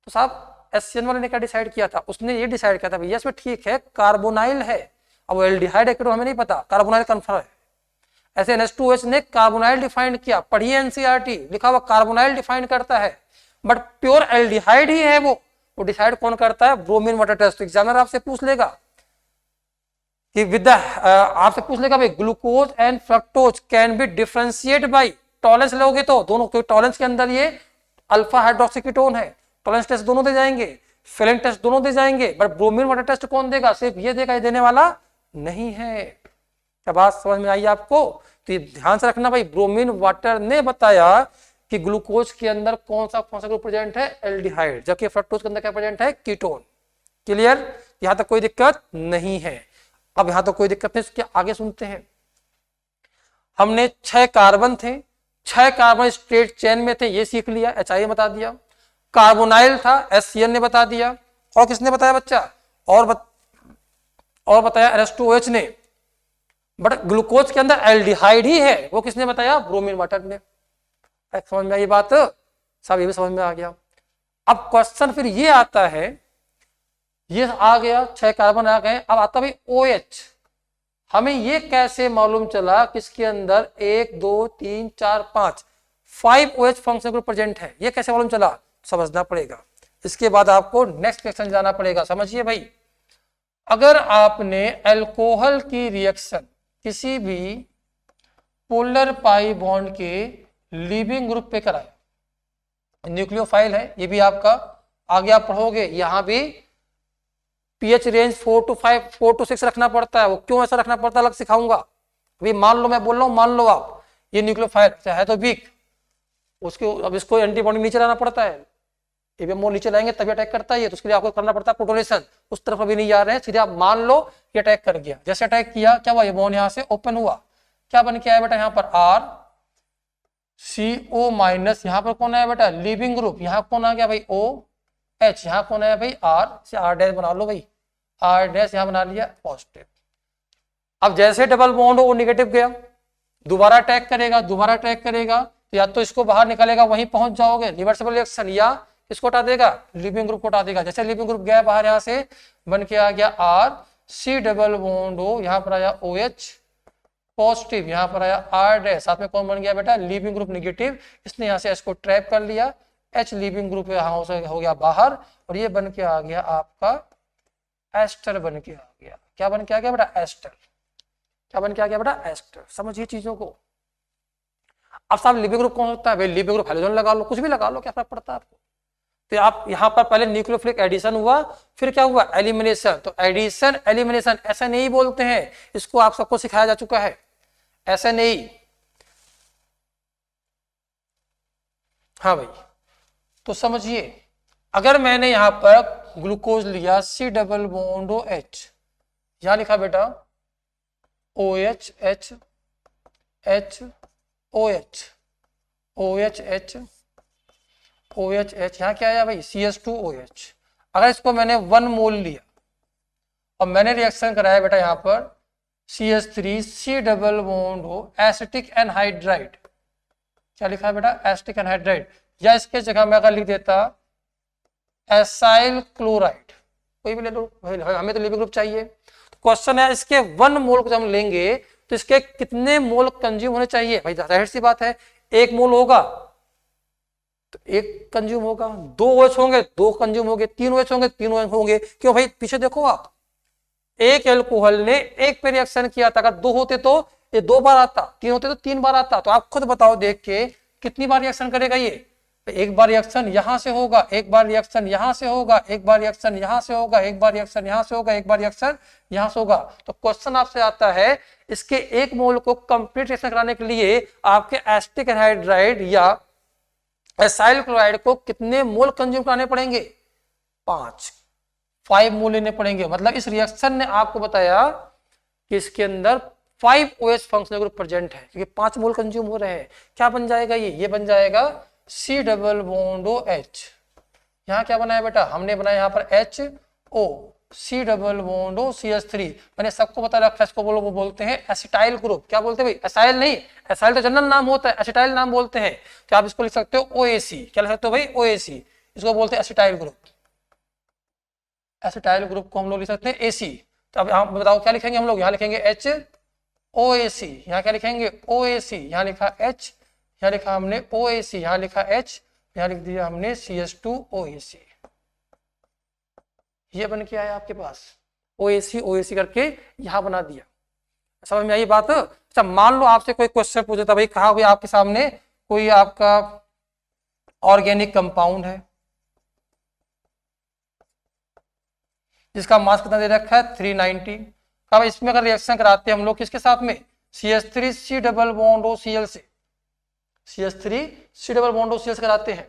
तो साहब HCN वाले ने क्या डिसाइड किया था? उसने ये डिसाइड किया था भैया इसमें ठीक है कार्बोनाइल है, अब एल्डिहाइड है कि हमें नहीं पता, कार्बोनाइल कंफर्म है। ऐसे NH2OH ने कार्बोनाइल डिफाइन किया, पढ़िए एनसीईआरटी, लिखा हुआ कार्बोनाइल डिफाइन करता है, बट प्योर एल्डिहाइड ही है वो डिसाइड कौन करता है? Bromine water test. एग्जामिनर आपसे पूछ लेगा कि आपसे पूछ लेगा भाई glucose and fructose can be differentiate by Tollens, लोगे तो दोनों, क्योंकि टॉलेंस के अंदर ये अल्फा हाइड्रोक्सी कीटोन है, टॉलेंस टेस्ट दोनों दे जाएंगे, फिलिंग टेस्ट दोनों दे जाएंगे, बट ब्रोमीन वाटर टेस्ट कौन देगा? सिर्फ ये देगा, ये देने वाला नहीं है। क्या बात समझ में आई आपको? तो ये ध्यान से रखना भाई, ब्रोमीन वाटर ने बताया कि ग्लूकोज के अंदर कौन सा ग्रुप प्रेजेंट है? एल्डिहाइड, जबकि फ्रक्टोज के अंदर क्या प्रेजेंट है? कीटोन। क्लियर? यहां तक कोई दिक्कत नहीं है। अब यहां तो कोई दिक्कत नहीं, इसके आगे सुनते हैं। हमने 6 कार्बन थे, 6 कार्बन स्ट्रेट चेन में थे, ये सीख लिया, HI बता दिया। कार्बोनाइल था, HCN ने बता दिया। और किसने बताया बच्चा? और बताया NH2OH ने। बट ग्लूकोज के अंदर एल्डिहाइड ही है, वो किसने बताया? ब्रोमीन वाटर ने। समझ में आई बात? सब ये भी समझ में आ गया। अब क्वेश्चन फिर ये आता है, ये आ गया 6 कार्बन आ गए, अब आता भाई OH। हमें ये कैसे मालूम चला कि इसके अंदर 1 2 3 4 5 OH फंक्शनल ग्रुप प्रेजेंट है? ये कैसे मालूम चला? समझना पड़ेगा। इसके बाद आपको नेक्स्ट क्वेश्चन जाना पड़ेगा, समझिए भाई। अगर आपने अल्कोहल की रिएक्शन किसी भी पोलर पाई बॉन्ड के लीविंग ग्रुप पे कराया, न्यूक्लियोफाइल है ये भी आपका, आगे आप पढ़ोगे यहां भी पीएच रेंज 4 to 5 4 to 6 रखना पड़ता है। वो क्यों ऐसा रखना पड़ता है अलग सिखाऊंगा। अभी मान लो मैं बोल रहा हूं, मान लो आप ये न्यूक्लियोफाइल है तो वीक, उसके अब इसको एंटीबॉडी नीचे लाना पड़ता है, एबीएमओ नीचे लाएंगे तभी अटैक करता है ये, तो उसके लिए आपको करना पड़ता है प्रोटोनेशन। उस तरफ अभी नहीं जा रहे हैं, सीधे आप मान लो ये अटैक कर गया। जैसे अटैक किया क्या हुआ, ये बॉन्ड यहाँ से ओपन हुआ, क्या बन के आया बेटा यहाँ पर R CO माइनस, यहाँ पर कौन आया बेटा लीविंग ग्रुप, यहाँ कौन आ गया भाई OH, यहाँ कौन आया भाई R से R डैश बना लो भाई, R डैश यहाँ बना लिया पॉजिटिव। अब जैसे डबल बॉन्ड हो वो निगेटिव गया, दोबारा अटैक करेगा, दोबारा अटैक करेगा, तो या तो इसको बाहर निकालेगा वहीं पहुंच जाओगे रिवर्सिबल रिएक्शन, या इसको हटा देगा लिविंग ग्रुप को हटा देगा। जैसे लिविंग ग्रुप गया बाहर यहाँ से बन के आ गया R C डबल बॉन्ड हो, यहाँ पर आया OH पॉजिटिव, यहाँ पर आया R डैश, साथ में कौन बन गया बेटा लिविंग ग्रुप निगेटिव, इसने यहाँ से इसको ट्रैप कर लिया, H लिविंग ग्रुप यहाँ हो गया बाहर, और ये बन के आ गया आपका एस्टर बन के आ गया। क्या बन के आ गया बेटा एस्टर, क्या बन के आ गया बेटा एस्टर। समझिए चीजों को। अब साहब लिविंग ग्रुप कौन होता है भाई, लिविंग ग्रुप हैलोजन लगा लो, कुछ भी लगा लो, क्या फर्क पड़ता है आपको। तो आप यहाँ पर पहले न्यूक्लियोफिलिक एडिशन हुआ, फिर क्या हुआ एलिमिनेशन, तो एडिशन एलिमिनेशन ऐसा नहीं बोलते हैं, इसको आप सबको सिखाया जा चुका है, ऐसा नहीं। हाँ भाई, तो समझिए अगर मैंने यहां पर ग्लूकोज लिया C डबल बॉन्ड OH, यहां लिखा बेटा OH H H OH OH H OH H, यहाँ क्या आया भाई CS2OH। अगर इसको मैंने 1 मोल लिया और मैंने रिएक्शन कराया बेटा यहाँ पर CH3 C डबल बॉन्ड हो एसिटिक एनहाइड्राइड, क्या लिखा है बेटा एसिटिक एनहाइड्राइड, या इसके जगह मैं अगर लिख देता एसाइल क्लोराइड, कोई भी ले लो, हमें तो लिविंग ग्रुप चाहिए। तो क्वेश्चन है इसके 1 मोल को जब हम लेंगे तो इसके कितने मोल कंज्यूम होने चाहिए भाई, जाहिर सी बात है 1 मोल होगा तो 1 कंज्यूम होगा, 2 OH होंगे 2 कंज्यूम होंगे, 3 OH होंगे 3 OH होंगे। क्यों भाई, पीछे देखो आप, एक एल्कोहल ने 1 पे रिएक्शन किया था, अगर 2 होते तो ये 2 बार आता, 3 होते तो 3 बार आता। तो आप खुद बताओ देख के कितनी बार रिएक्शन करेगा ये, एक बार रिएक्शन यहां से होगा, एक बार रिएक्शन यहां से होगा, एक बार रिएक्शन यहां से होगा, एक बार रिएक्शन यहां से होगा, एक बार रिएक्शन यहां से होगा। तो क्वेश्चन आपसे आता है इसके 1 मोल को कंप्लीट रिएक्शन कराने के लिए आपके एसिटिक एनहाइड्राइड या एसाइल क्लोराइड को कितने मोल कंज्यूम कराने पड़ेंगे, 5 मोल लेने पड़ेंगे। मतलब इस रिएक्शन ने आपको बताया कि इसके अंदर 5 OH फंक्शनल ग्रुप प्रेजेंट है, क्योंकि 5 मोल कंज्यूम हो रहे हैं। क्या बन जाएगा ये बन जाएगा C डबल बॉन्ड OH, यहाँ क्या बनाया बेटा हमने बनाया यहाँ पर HO C double bond CH3, मैंने सबको बता रखा है, इसको वो बोलते हैं एसिटाइल ग्रुप। क्या बोलते हैं भाई, एसाइल नहीं, एसाइल तो जनरल नाम होता है, एसिटाइल नाम बोलते हैं। तो आप इसको लिख सकते हो OAC, क्या लिख सकते हो भाई OAC, इसको बोलते हैं एसिटाइल ग्रुप। एसिटाइल ग्रुप को हम लोग लिख सकते हैं AC। तो अब आप बताओ क्या लिखेंगे हम लोग, यहाँ लिखेंगे HOAC, यहाँ क्या लिखेंगे OAC, यहाँ लिखा H, यहाँ लिखा हमने OAC, यहाँ लिखा H, यहाँ लिख दिया हमने CS2OAC। ये बन के आया आपके पास OAC करके यहां बना दिया। समझ में आई बात। अच्छा मान लो आपसे कोई क्वेश्चन पूछ देता भाई, कहा भाई आपके सामने कोई आपका ऑर्गेनिक कंपाउंड है जिसका मास कितना दे रखा है 390, कहा भाई इसमें अगर रिएक्शन कराते हैं हम लोग किसके साथ में CH3 C double bond OCl से, CH3 C double bond OCl से कराते हैं,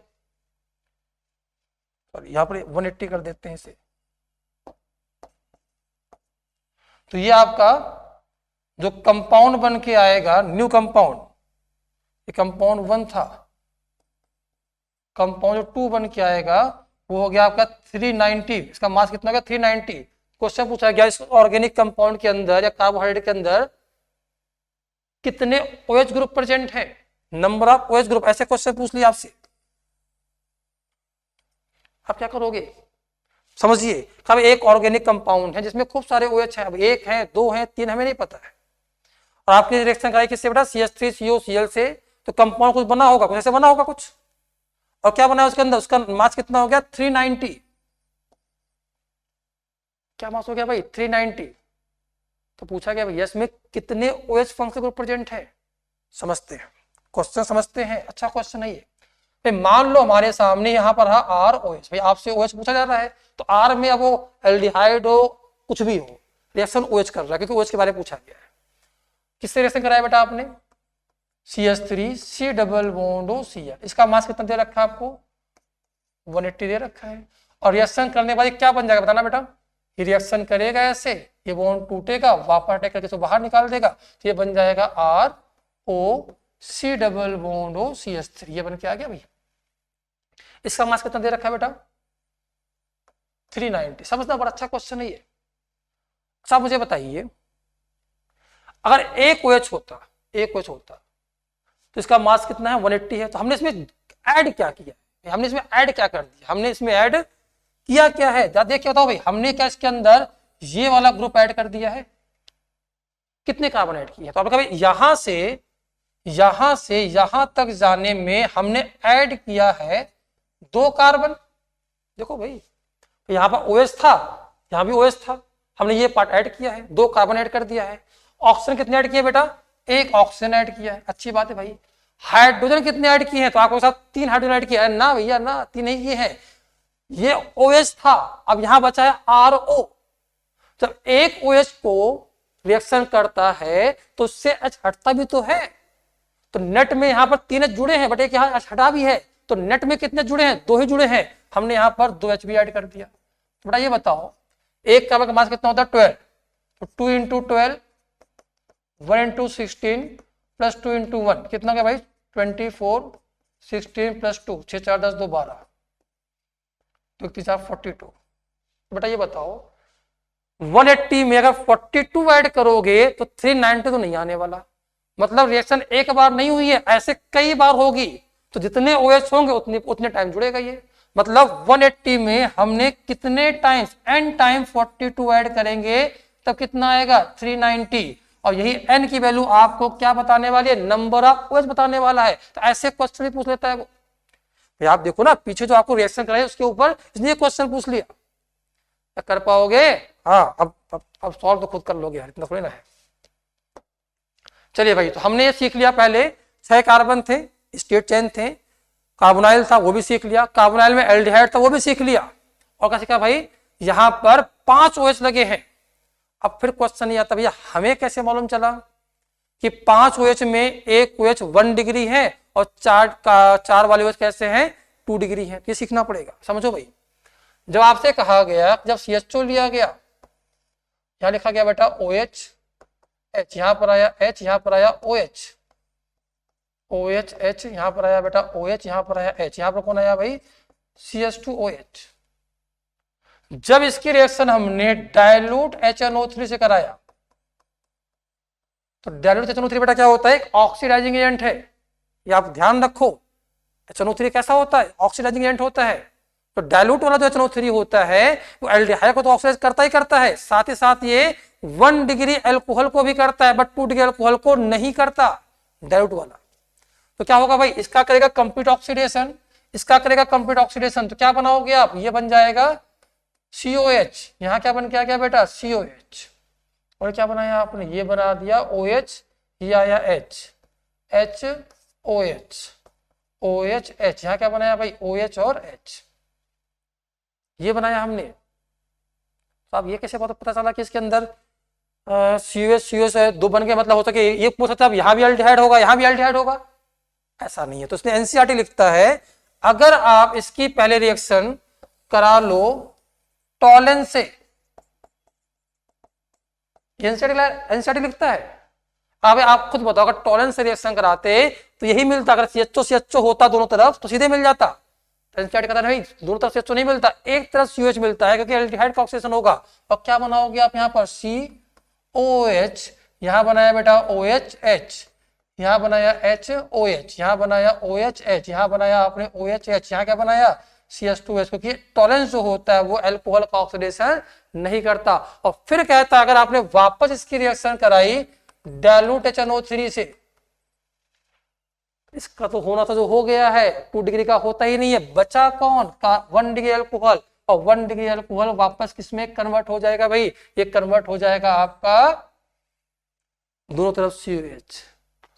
यहाँ पर 180 कर देते हैं इसे। तो ये आपका जो कंपाउंड बन के आएगा न्यू कंपाउंड, ये कंपाउंड 1 था, कंपाउंड 2 बन के आएगा वो हो गया आपका 390, इसका मास कितना हो गया 390। क्वेश्चन पूछा गया इस ऑर्गेनिक कंपाउंड के अंदर या कार्बोहाइड्रेट के अंदर कितने OH ग्रुप प्रेजेंट है, नंबर ऑफ OH ग्रुप, ऐसे क्वेश्चन पूछ लिया आपसे, आप क्या करोगे समझिए। कब एक ऑर्गेनिक कंपाउंड है जिसमें खूब सारे OH हैं, अब 1 है 2 है 3 हमें नहीं पता है, और आपकी रिएक्शन कराई किससे बेटा CH3COCl से, तो कंपाउंड कुछ बना होगा, कुछ ऐसे बना होगा कुछ, और क्या बना है उसके अंदर, उसका मास कितना हो गया 390। क्या मास हो गया भाई 390। तो पूछा गया भैया इसमें कितने OH फंक्शनल ग्रुप प्रेजेंट है, समझते हैं क्वेश्चन, समझते हैं, अच्छा क्वेश्चन है ये। भाई मान लो हमारे सामने यहाँ पर है ROH, भाई आपसे OH पूछा जा रहा है तो R में अब वो एल्डिहाइड हो कुछ भी हो, रिएक्शन OH कर रहा है क्योंकि OH के बारे में पूछा गया है। किससे रिएक्शन कराया बेटा आपने, CH3 C double bond O Cl। इसका मास कितना दे रखा है आपको 180 दे रखा है। और रिएक्शन करने के बाद क्या बन जाएगा बताना बेटा, ये रिएक्शन करेगा ऐसे, ये बॉन्ड टूटेगा, वापस अटैक करके इसको बाहर निकाल देगा, तो ये बन जाएगा ROC double bond O CH3, ये बन के आ गया भाई। इसका मास कितना दे रखा है बेटा 390। समझना, बड़ा अच्छा क्वेश्चन है ये। अच्छा मुझे बताइए अगर एक OH होता तो इसका मास कितना है 180 है, तो हमने इसमें ऐड क्या किया, हमने इसमें ऐड क्या कर दिया, हमने इसमें ऐड किया क्या है, देख क्या बताओ भाई, हमने क्या इसके अंदर ये वाला ग्रुप ऐड कर दिया है, कितने कार्बन ऐड किए, तो आप भाई यहां से यहां तक जाने में हमने ऐड किया है 2 कार्बन। देखो भाई यहां पर OH था, यहां भी OH था, हमने ये पार्ट ऐड किया है, 2 कार्बन ऐड कर दिया है। ऑक्सीजन कितने ऐड किए बेटा, 1 ऑक्सीजन ऐड किया है, अच्छी बात है भाई। हाइड्रोजन कितने ऐड किए हैं, तो आपके साथ 3 हाइड्रोजन ऐड किया है ना भैया, ना 3 नहीं किए हैं, ये OH था, अब यहां बचा है RO। जब एक OH को रिएक्शन करता है तो उससे H हटता भी तो है, तो नेट में यहां पर 3 H जुड़े हैं बट एक यहां H हटा भी है, तो नेट में कितने जुड़े हैं, 2 ही जुड़े हैं, हमने यहां पर 2 H भी ऐड कर दिया। तो बेटा ये बताओ एक कार्बन का मास कितना होता है 12, तो 2 इंटू 12 1 इंटू 16 प्लस 2 इंटू 1 कितना गया भाई 24, 16 प्लस 2 6 4 10 2 12, तो 42। बेटा ये बताओ 180 में अगर 42 ऐड करोगे तो 390 तो नहीं आने वाला, मतलब रिएक्शन एक बार नहीं हुई है, ऐसे कई बार होगी, तो जितने OH होंगे उतने टाइम जुड़ेगा ये, मतलब 180 में हमने कितने टाइम्स n टाइम 42 ऐड करेंगे तब कितना आएगा 390, और यही n की वैल्यू आपको क्या बताने वाली है, नंबर ऑफ OH बताने वाला है। तो ऐसे क्वेश्चन भी पूछ लेता है वो, आप देखो ना पीछे जो आपको रिएक्शन कराया उसके ऊपर इसने क्वेश्चन पूछ लिया, कर पाओगे, हाँ अब सॉल्व तो खुद कर लोगे यार, इतना थोड़ी ना है। चलिए भाई, तो हमने ये सीख लिया, पहले 6 कार्बन थे, स्टेट चेन थे, कार्बोनाइल था वो भी सीख लिया, कार्बोनाइल में एल्डिहाइड था वो भी सीख लिया, और क्या सीखा भाई यहां पर 5 OH लगे हैं। अब फिर क्वेश्चन ये आता भैया हमें कैसे मालूम चला कि 5 OH में एक OH 1 डिग्री है और 4 वाले OH कैसे हैं 2 डिग्री है, ये सीखना पड़ेगा। समझो भाई, जब आपसे कहा गया, जब CHO लिया गया, यहां लिखा गया बेटा OH H, यहां पर आया H, यहां पर आया OH, OH H, यहां पर आया बेटा OH, यहां पर आया H, यहां पर कौन आया भाई CH2OH। जब इसकी रिएक्शन हमने डाइल्यूट HNO3 से कराया, तो डाइल्यूट HNO3 बेटा क्या होता है, एक ऑक्सीडाइजिंग एजेंट है, ये आप ध्यान रखो। HNO3 कैसा होता है, ऑक्सीडाइजिंग एजेंट होता है। तो डाइल्यूट वाला जो HNO3 होता है वो एल्डिहाइड को तो ऑक्सीडाइज करता ही करता है, साथ ही साथ ये 1 डिग्री अल्कोहल को भी करता है, बट 2 डिग्री अल्कोहल को नहीं करता डाइल्यूट वाला। तो क्या होगा भाई, इसका करेगा कंप्लीट ऑक्सीडेशन, इसका करेगा कंप्लीट ऑक्सीडेशन, तो क्या बनाओगे आप, ये बन जाएगा COH, यहां क्या बन के आ गया बेटा COH, और क्या बनाया आपने, ये बना दिया OH, ये आया H, HOH, OH H, यहां क्या बनाया भाई OH और H, ये बनाया हमने। तो अब ये कैसे पता चला कि इसके अंदर COH है, 2 बन गए, मतलब हो सके ये पूछ सकता है यहां भी एल्डिहाइड होगा, यहां भी एल्डिहाइड होगा, ऐसा नहीं है। तो इसने NCERT लिखता है अगर आप इसकी पहले रिएक्शन करा लो टॉलन से, NCERT लिखता है, अब आप खुद बताओ अगर टॉलन से रिएक्शन कराते तो यही मिलता, अगर CHO होता दोनों तरफ तो सीधे मिल जाता, NCERT कहता नहीं दोनों तरफ CHO नहीं मिलता, एक तरफ COH मिलता है क्योंकि एल्डिहाइड का ऑक्सीडेशन होगा। और क्या बनाओगे आप यहाँ पर COH, यहां बनाया बेटा OH, यहां बनाया HOH, यहां बनाया OH, यहां बनाया आपने OH, यहां क्या बनाया CH2H, क्योंकि टॉलेंस जो होता है वो अल्कोहल का ऑक्सीडेशन नहीं करता। और फिर कहता है अगर आपने वापस इसकी रिएक्शन कराई डाइल्यूट HNO3 से, इसका तो होना था जो हो गया है, 2 डिग्री का होता ही नहीं है, बचा कौन का 1 डिग्री अल्कोहल, और 1 डिग्री अल्कोहल वापस किसमें कन्वर्ट हो जाएगा भाई, ये कन्वर्ट हो जाएगा आपका दोनों तरफ COH,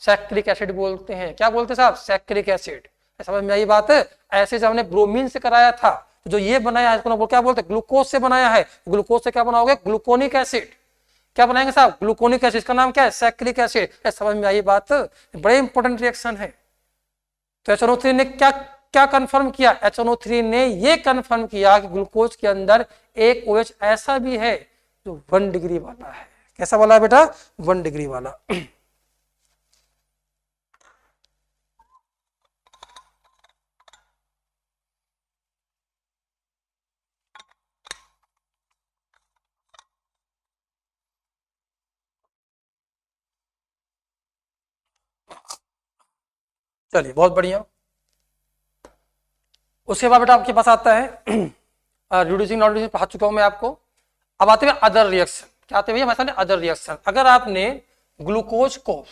सैक्रिक एसिड बोलते हैं। क्या बोलते हैं साहब, सैक्रिक एसिड। समझ में आई बात है। ऐसे जब हमने ब्रोमीन से कराया था, तो जो ये बनाया है इसको क्या बोलते हैं, ग्लूकोज से बनाया है। ग्लूकोज से क्या बनाओगे, ग्लूकोनिक एसिड। क्या बनाएंगे साहब, ग्लूकोनिक एसिड, इसका नाम क्या है, सैक्रिक एसिड। समझ में आई बात, बड़े इंपॉर्टेंट रिएक्शन है। तो HNO3 ने क्या क्या कंफर्म किया, HNO3 ने ये कंफर्म किया कि ग्लूकोज के अंदर एक OH ऐसा भी है जो 1 डिग्री वाला है। कैसा वाला है बेटा, 1 डिग्री वाला। चलिए बहुत बढ़िया। उसके बाद बेटा आपके पास आता है रिड्यूसिंग नॉन रिड्यूसिंग पढ़ा चुका हूं मैं आपको। अब आते हैं अदर रिएक्शन। क्या आते हैं भैया हमारे सामने, अदर रिएक्शन। अगर आपने ग्लूकोज को,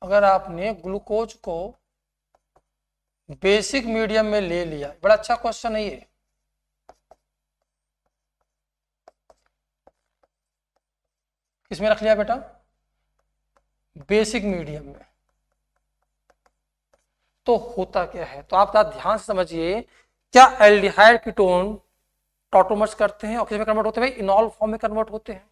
अगर आपने ग्लूकोज को बेसिक मीडियम में ले लिया, बड़ा अच्छा क्वेश्चन है ये। किसमें रख लिया बेटा, बेसिक मीडियम में, तो होता क्या है। तो आप ध्यान से समझिए, क्या एल्डिहाइड कीटोन टॉटोमर्स करते हैं और किस में कन्वर्ट होते हैं भाई, इनॉल फॉर्म में कन्वर्ट होते हैं।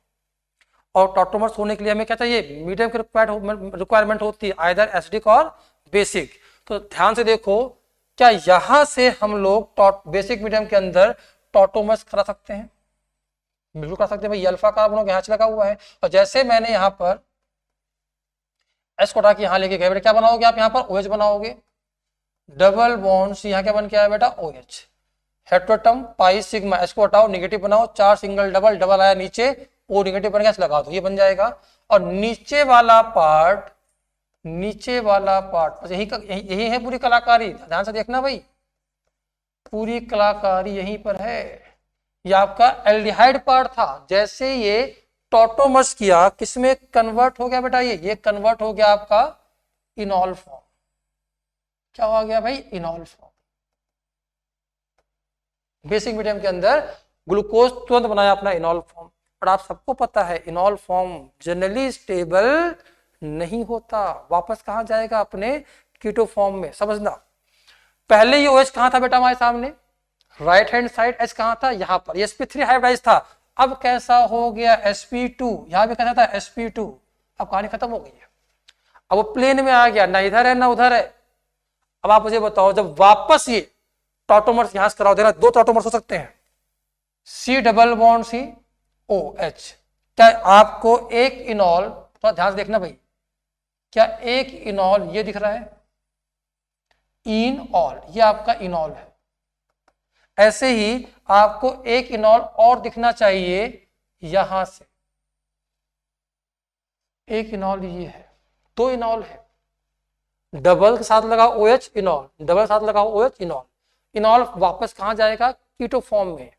और टॉटोमर्स होने के लिए हमें क्या चाहिए, मीडियम की रिक्वायरमेंट होती है, आइदर एसिडिक और बेसिक। तो ध्यान से देखो, क्या यहां से हम लोग बेसिक मीडियम के अंदर टॉटोमर्स करा सकते हैं, बिल्कुल करा सकते हैं भाई। अल्फा कार्बन यहाँ लगा हुआ है, और जैसे मैंने यहाँ पर एस को हटा के यहाँ लेके गए, क्या बनाओगे आप, यहाँ पर OH बनाओगे, डबल बॉन्ड यहाँ क्या बन के आया बेटा, OH। हेट्रोटम पाई सिग्मा, इसको हटाओ, नेगेटिव बनाओ, 4 सिंगल डबल, डबल आया नीचे, O नेगेटिव बन गया, लगा दो, ये बन जाएगा। और नीचे वाला पार्ट, नीचे वाला पार्ट बस यही है पूरी कलाकारी। ध्यान से देखना भाई, पूरी कलाकारी यहीं पर है। ये आपका एल्डिहाइड पार्ट था, जैसे ये टॉटोमर्स किया, किसमें कन्वर्ट हो गया बेटा, ये कन्वर्ट हो गया आपका इनॉल फॉर्म। क्या हो गया भाई, इनॉल फॉर्म। बेसिक मीडियम के अंदर ग्लूकोज तुरंत बनाया अपना इनॉल फॉर्म। और आप सबको पता है इनॉल फॉर्म जनरली स्टेबल नहीं होता, वापस कहां जाएगा, अपने कीटो फॉर्म में। समझना, पहले ये OH कहां था बेटा हमारे सामने, राइट हैंड साइड, H कहां था, यहां पर, sp3 हाइब्रिडाइज था। अब कैसा हो गया, sp2, यहां भी कैसा था, sp2। अब कहानी खत्म हो गई है, अब वो प्लेन में आ गया, ना इधर है ना उधर है। अब आप मुझे बताओ, जब वापस ये टॉटोमर्स यहां से कराओ देना, 2 टॉटोमर्स हो सकते हैं, C double bond C OH। क्या आपको एक इनॉल, थोड़ा ध्यान से देखना भाई, क्या एक इनॉल ये दिख रहा है, इनऑल, ये आपका इनॉल है। ऐसे ही आपको एक इनॉल और दिखना चाहिए यहां से, एक इनॉल ये है, 2 इनॉल है, डबल के साथ लगा OH इनॉल, डबल साथ लगा OH इनॉल। इनॉल वापस कहां जाएगा, कीटो फॉर्म में।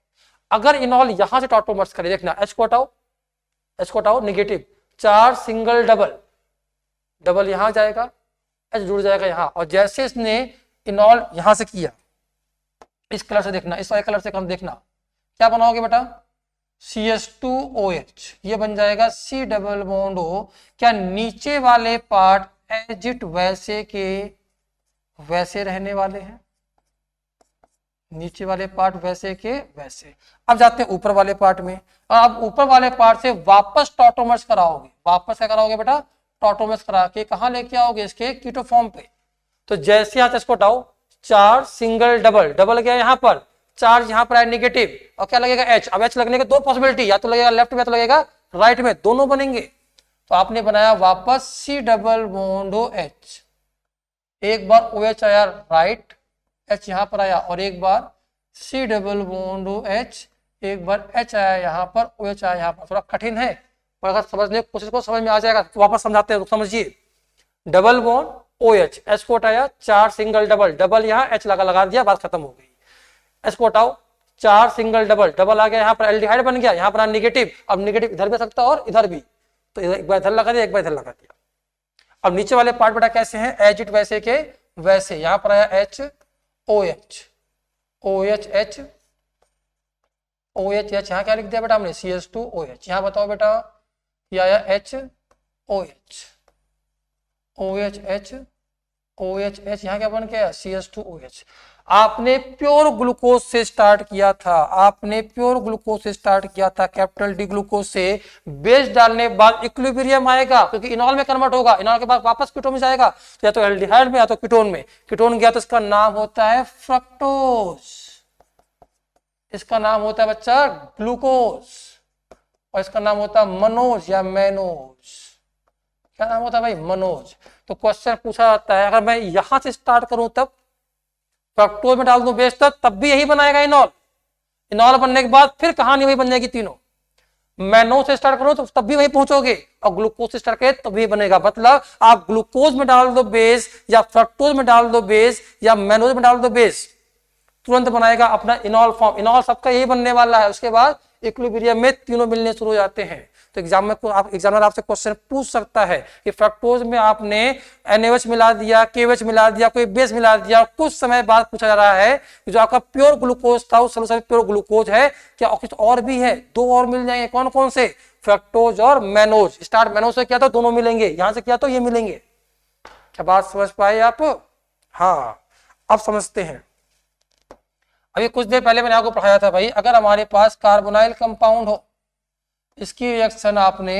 अगर इनॉल यहां से टॉटोमर्स करे, देखना H को हटाओ, H को हटाओ, नेगेटिव, 4 सिंगल डबल, डबल यहां जाएगा, H जुड़ जाएगा यहां। और जैसे इसने इनॉल यहां से किया, इस कलर से देखना, इस वाले कलर से कम देखना, क्या बनाओगे बेटा, CS2OH, ये बन जाएगा C डबल बॉन्ड O। क्या नीचे वाले पार्ट एज इट वैसे के वैसे रहने वाले हैं, नीचे वाले पार्ट वैसे के वैसे। अब जाते हैं ऊपर वाले पार्ट में, और अब ऊपर वाले पार्ट से वापस टॉटोमर्स कराओगे, वापस क्या कराओगे बेटा, टॉटोमर्स करा के कहां लेके आओगे, इसके कीटो फॉर्म पे। तो जैसे यहां इसको हटाओ, 4 सिंगल डबल, डबल गया यहां पर, 4 यहां पर है नेगेटिव, और क्या लगेगा H। अब H लगने के 2 पॉसिबिलिटी, या तो लगेगा लेफ्ट में, या तो लगेगा राइट में, दोनों बनेंगे। तो आपने बनाया वापस C डबल बॉन्ड OH, एक बार OH आया राइट, H यहां पर आया, और एक बार C डबल बॉन्ड OH, एक बार H आया यहां पर, OH आया यहां पर। थोड़ा कठिन है, पर अगर समझने की कोशिश को समझ में आ जाएगा तो वापस समझाते हैं, तो समझिए। डबल बॉन्ड OH, H को हटाया, 4 सिंगल डबल, डबल यहाँ H लगा दिया, बात खत्म हो गई। H को हटाओ, 4 सिंगल डबल, डबल आ गया यहाँ पर, एल्डिहाइड बन गया, यहाँ पर नेगेटिव। अब नेगेटिव इधर भी सकता और इधर भी, तो एक बार इधर लगा दिया, एक बार इधर लगा दिया। अब नीचे वाले पार्ट बेटा कैसे हैं, एज इट वैसे के वैसे, यहाँ पर आया H, OH, OHH, OHH, यहाँ क्या लिख दिया बेटा हमने, CH2OH। यहाँ बताओ बेटा, ये आया HOH, OHH, OHH, यहाँ क्या बन गया, CH2OH। आपने प्योर ग्लूकोज से स्टार्ट किया था, आपने प्योर ग्लूकोज से स्टार्ट किया था, कैपिटल डी ग्लूकोज से। बेस डालने के बाद इक्विलिब्रियम आएगा, क्योंकि इनॉल में कन्वर्ट होगा, इनॉल के बाद वापस कीटोन में जाएगा, तो या तो एल्डिहाइड में या तो कीटोन में। कीटोन गया तो इसका नाम होता है फ्रक्टोज, इसका नाम होता है बच्चा ग्लूकोज, और इसका नाम होता है मनोज या मैनोज। क्या नाम होता है भाई, मनोज। तो क्वेश्चन पूछा जाता है, अगर मैं यहां से स्टार्ट करूं तब फ्रक्टोज में डाल दूं बेस तब भी यही बनाएगा इनॉल। इनॉल बनने के बाद फिर कहानी वही बन जाएगी तीनों। मैनोज से स्टार्ट करो तो तब भी वही पहुंचोगे, और ग्लूकोज से स्टार्ट करें तब भी बनेगा। मतलब आप ग्लूकोज में डाल दो बेस, या फ्रक्टोज में डाल दो बेस, या मैनोज में डाल दो बेस, तुरंत बनाएगा अपना इनॉल फॉर्म। इनॉल सबका यही बनने वाला है। उसके बाद इक्विलिब्रियम में तीनों मिलने शुरू हो जाते हैं। तो एग्जाम में एग्जामिनर आपसे क्वेश्चन पूछ सकता है कि फ्रक्टोज में आपने NaOH मिला दिया, KOH मिला दिया, कोई बेस मिला दिया, कुछ समय बाद पूछा जा रहा है कि जो आपका प्योर ग्लूकोज था उस समय प्योर ग्लूकोज है क्या, कुछ और भी है, दो और मिल जाएंगे, कौन कौन से, फ्रक्टोज और मैनोज। स्टार्ट मैनोज से किया तो दोनों मिलेंगे, यहां से किया तो ये मिलेंगे। क्या बात समझ पाए आप? हाँ, अब समझते हैं। अभी कुछ देर पहले मैंने आपको पढ़ाया था भाई, अगर हमारे पास कार्बोनाइल कंपाउंड हो, इसकी रिएक्शन आपने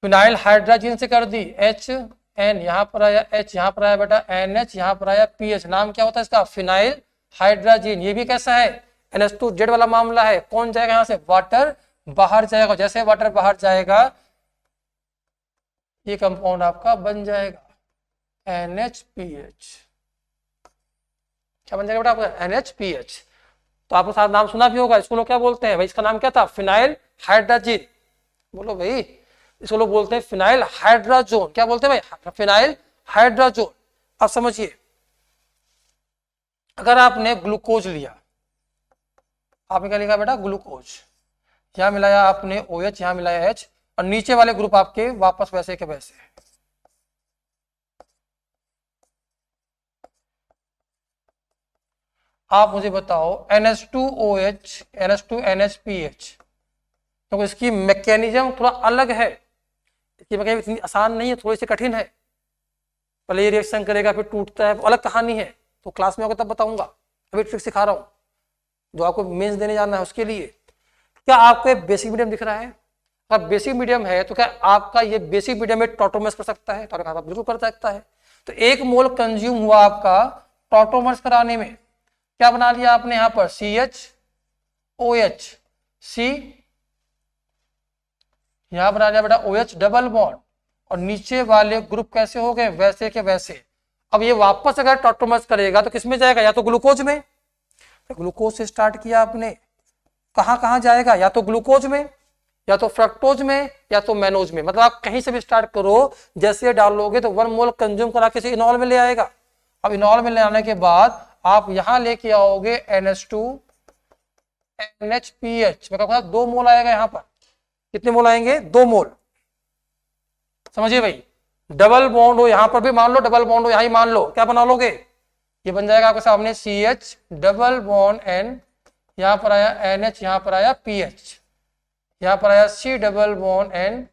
फिनाइल हाइड्रोजन से कर दी, HN, यहां पर आया H, यहां पर आया बेटा NH, यहां पर आया PH, नाम क्या होता है इसका, फिनाइल हाइड्रोजन। ये भी कैसा है, NH2Z वाला मामला है। कौन जाएगा यहां से, वाटर बाहर जाएगा। जैसे वाटर बाहर जाएगा ये कंपाउंड आपका बन जाएगा NHPH। क्या बन जाएगा बेटा आपका, NHPH। तो आपने सारा नाम सुना भी होगा, इसको लोग क्या बोलते हैं भाई, इसका नाम क्या था, फिनाइल हाइड्रोजन। बोलो भाई, इसको लोग बोलते हैं फिनाइल हाइड्रोजोन। क्या बोलते हैं भाई, फिनाइल हाइड्रोजोन। अब समझिए, अगर आपने ग्लूकोज लिया, आपने क्या लिखा बेटा, ग्लूकोज, यहां मिलाया आपने OH, यहां मिलाया H, और नीचे वाले ग्रुप आपके वापस वैसे के वैसे। आप मुझे बताओ NH2OH, NH2NHPH, तो इसकी मैकेनिज्म थोड़ा अलग है, इसकी मैकेनिज्म इतनी आसान नहीं है, थोड़ी सी कठिन है। पहले ये रिएक्शन करेगा फिर टूटता है, अलग कहानी है। तो क्लास में आकर तब बताऊंगा, अभी ट्रिक सिखा रहा हूं जो आपको मेंस देने जाना है उसके लिए। क्या आपको बेसिक मीडियम दिख रहा है? अगर बेसिक मीडियम है तो क्या आपका ये बेसिक मीडियम में टॉटोमर्स कर सकता है? तो कहा बिल्कुल कर सकता है। तो 1 मोल कंज्यूम हुआ आपका टॉटोमर्स कराने में, क्या बना लिया आपने यहां पर, CHOH, C, यहां बना लिया बेटा OH डबल बॉन्ड, और नीचे वाले ग्रुप कैसे हो गए, वैसे के वैसे। अब ये वापस अगर टॉटोमर्स करेगा तो किसमें जाएगा, या तो ग्लूकोज में, तो ग्लूकोज से स्टार्ट किया आपने, कहां जाएगा, या तो ग्लूकोज में, या तो फ्रक्टोज में, या तो मैनोज में। मतलब आप कहीं से भी स्टार्ट करो, जैसे डालोगे तो 1 मोल कंज्यूम करा के इनॉल में ले आएगा। अब इनॉल में ले आने के बाद आप यहां लेके आओगे NH2 NHPH, मैं कहूँगा 2 मोल आएगा यहाँ पर। कितने मोल आएंगे, 2 मोल। समझिए भाई, डबल बॉन्ड हो यहां पर भी मान लो, डबल बॉन्ड हो यहां ही मान लो, क्या बना लोगे, ये बन जाएगा आपके सामने CH डबल बॉन्ड N, यहां पर आया NH, यहां पर आया PH, यहां पर आया C double bond N,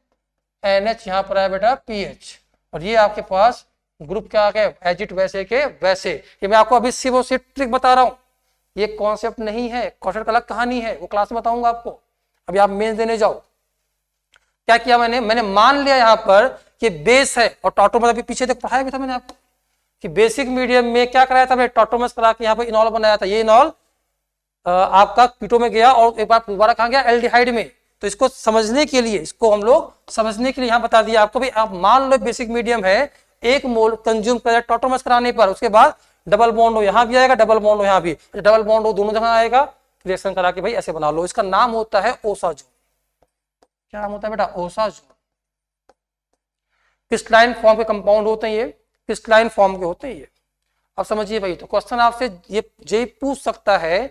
NH, यहां पर आया बेटा PH, और ये आपके पास ग्रुप क्या आ गए, एज इट वैसे के वैसे। ये मैं आपको अभी सिर्फ ट्रिक बता रहा हूं, ये कॉन्सेप्ट नहीं है, कॉन्सेप्ट अलग कहानी है, वो क्लास में बताऊंगा आपको। अभी आप मेंस देने जाओ। क्या किया मैंने मान लिया यहां पर कि बेस है, और टॉटोमर्स अभी पीछे तक पढ़ाया भी था मैंने आपको कि बेसिक मीडियम में क्या कराया था, मैंने टॉटोमर्स करा के यहाँ पर इनॉल बनाया था। ये इनॉल आपका कीटो में गया और एक बार दोबारा कहां गया, एल्डिहाइड में। तो इसको समझने के लिए, इसको हम लोग समझने के लिए यहां बता दिया आपको, भाई आप मान लो बेसिक मीडियम है, 1 मोल कंज्यूम कर टॉटोमर्स कराने पर, उसके बाद डबल बॉन्ड हो यहां भी आएगा, डबल बॉन्ड हो यहां भी, डबल बॉन्ड हो दोनों जगह आएगा, रिएक्शन करा के भाई ऐसे बना लो। इसका नाम होता है ओसाजोन। क्या नाम होता है बेटा, ओसाजोन। क्रिस्टलाइन फॉर्म के कंपाउंड होते हैं, ये क्रिस्टलाइन फॉर्म के होते हैं ये। अब समझिए भाई, तो क्वेश्चन आपसे ये पूछ सकता है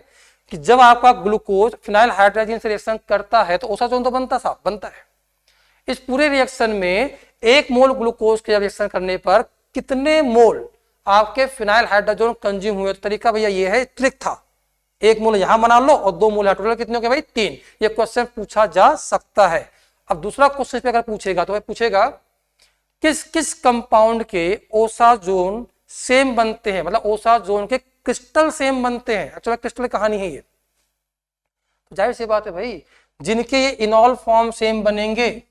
कि जब आपका ग्लूकोज फिनाइल हाइड्रोजन से रिएक्शन करता है तो ओसाजोन तो बनता है। इस पूरे रिएक्शन में 1 मोल ग्लूकोज के रिएक्शन करने पर कितने मोल आपके फिनाइल हाइड्रोजन कंज्यूम हुए। तो तरीका भैया ये है, ट्रिक था, एक मोल यहां बना लो और 2 मोल टोटल कितने हो गए भाई 3। ये क्वेश्चन पूछा जा सकता है। अब दूसरा क्वेश्चन पे अगर पूछेगा तो पूछेगा किस किस कंपाउंड के ओसाजोन सेम बनते हैं, मतलब ओसाजोन के क्रिस्टल सेम बनते हैं। एक्चुअली क्रिस्टल कहानी है ये, तो जाहिर सी बात है भाई, जिनके ये इनॉल फॉर्म सेम बनेंगे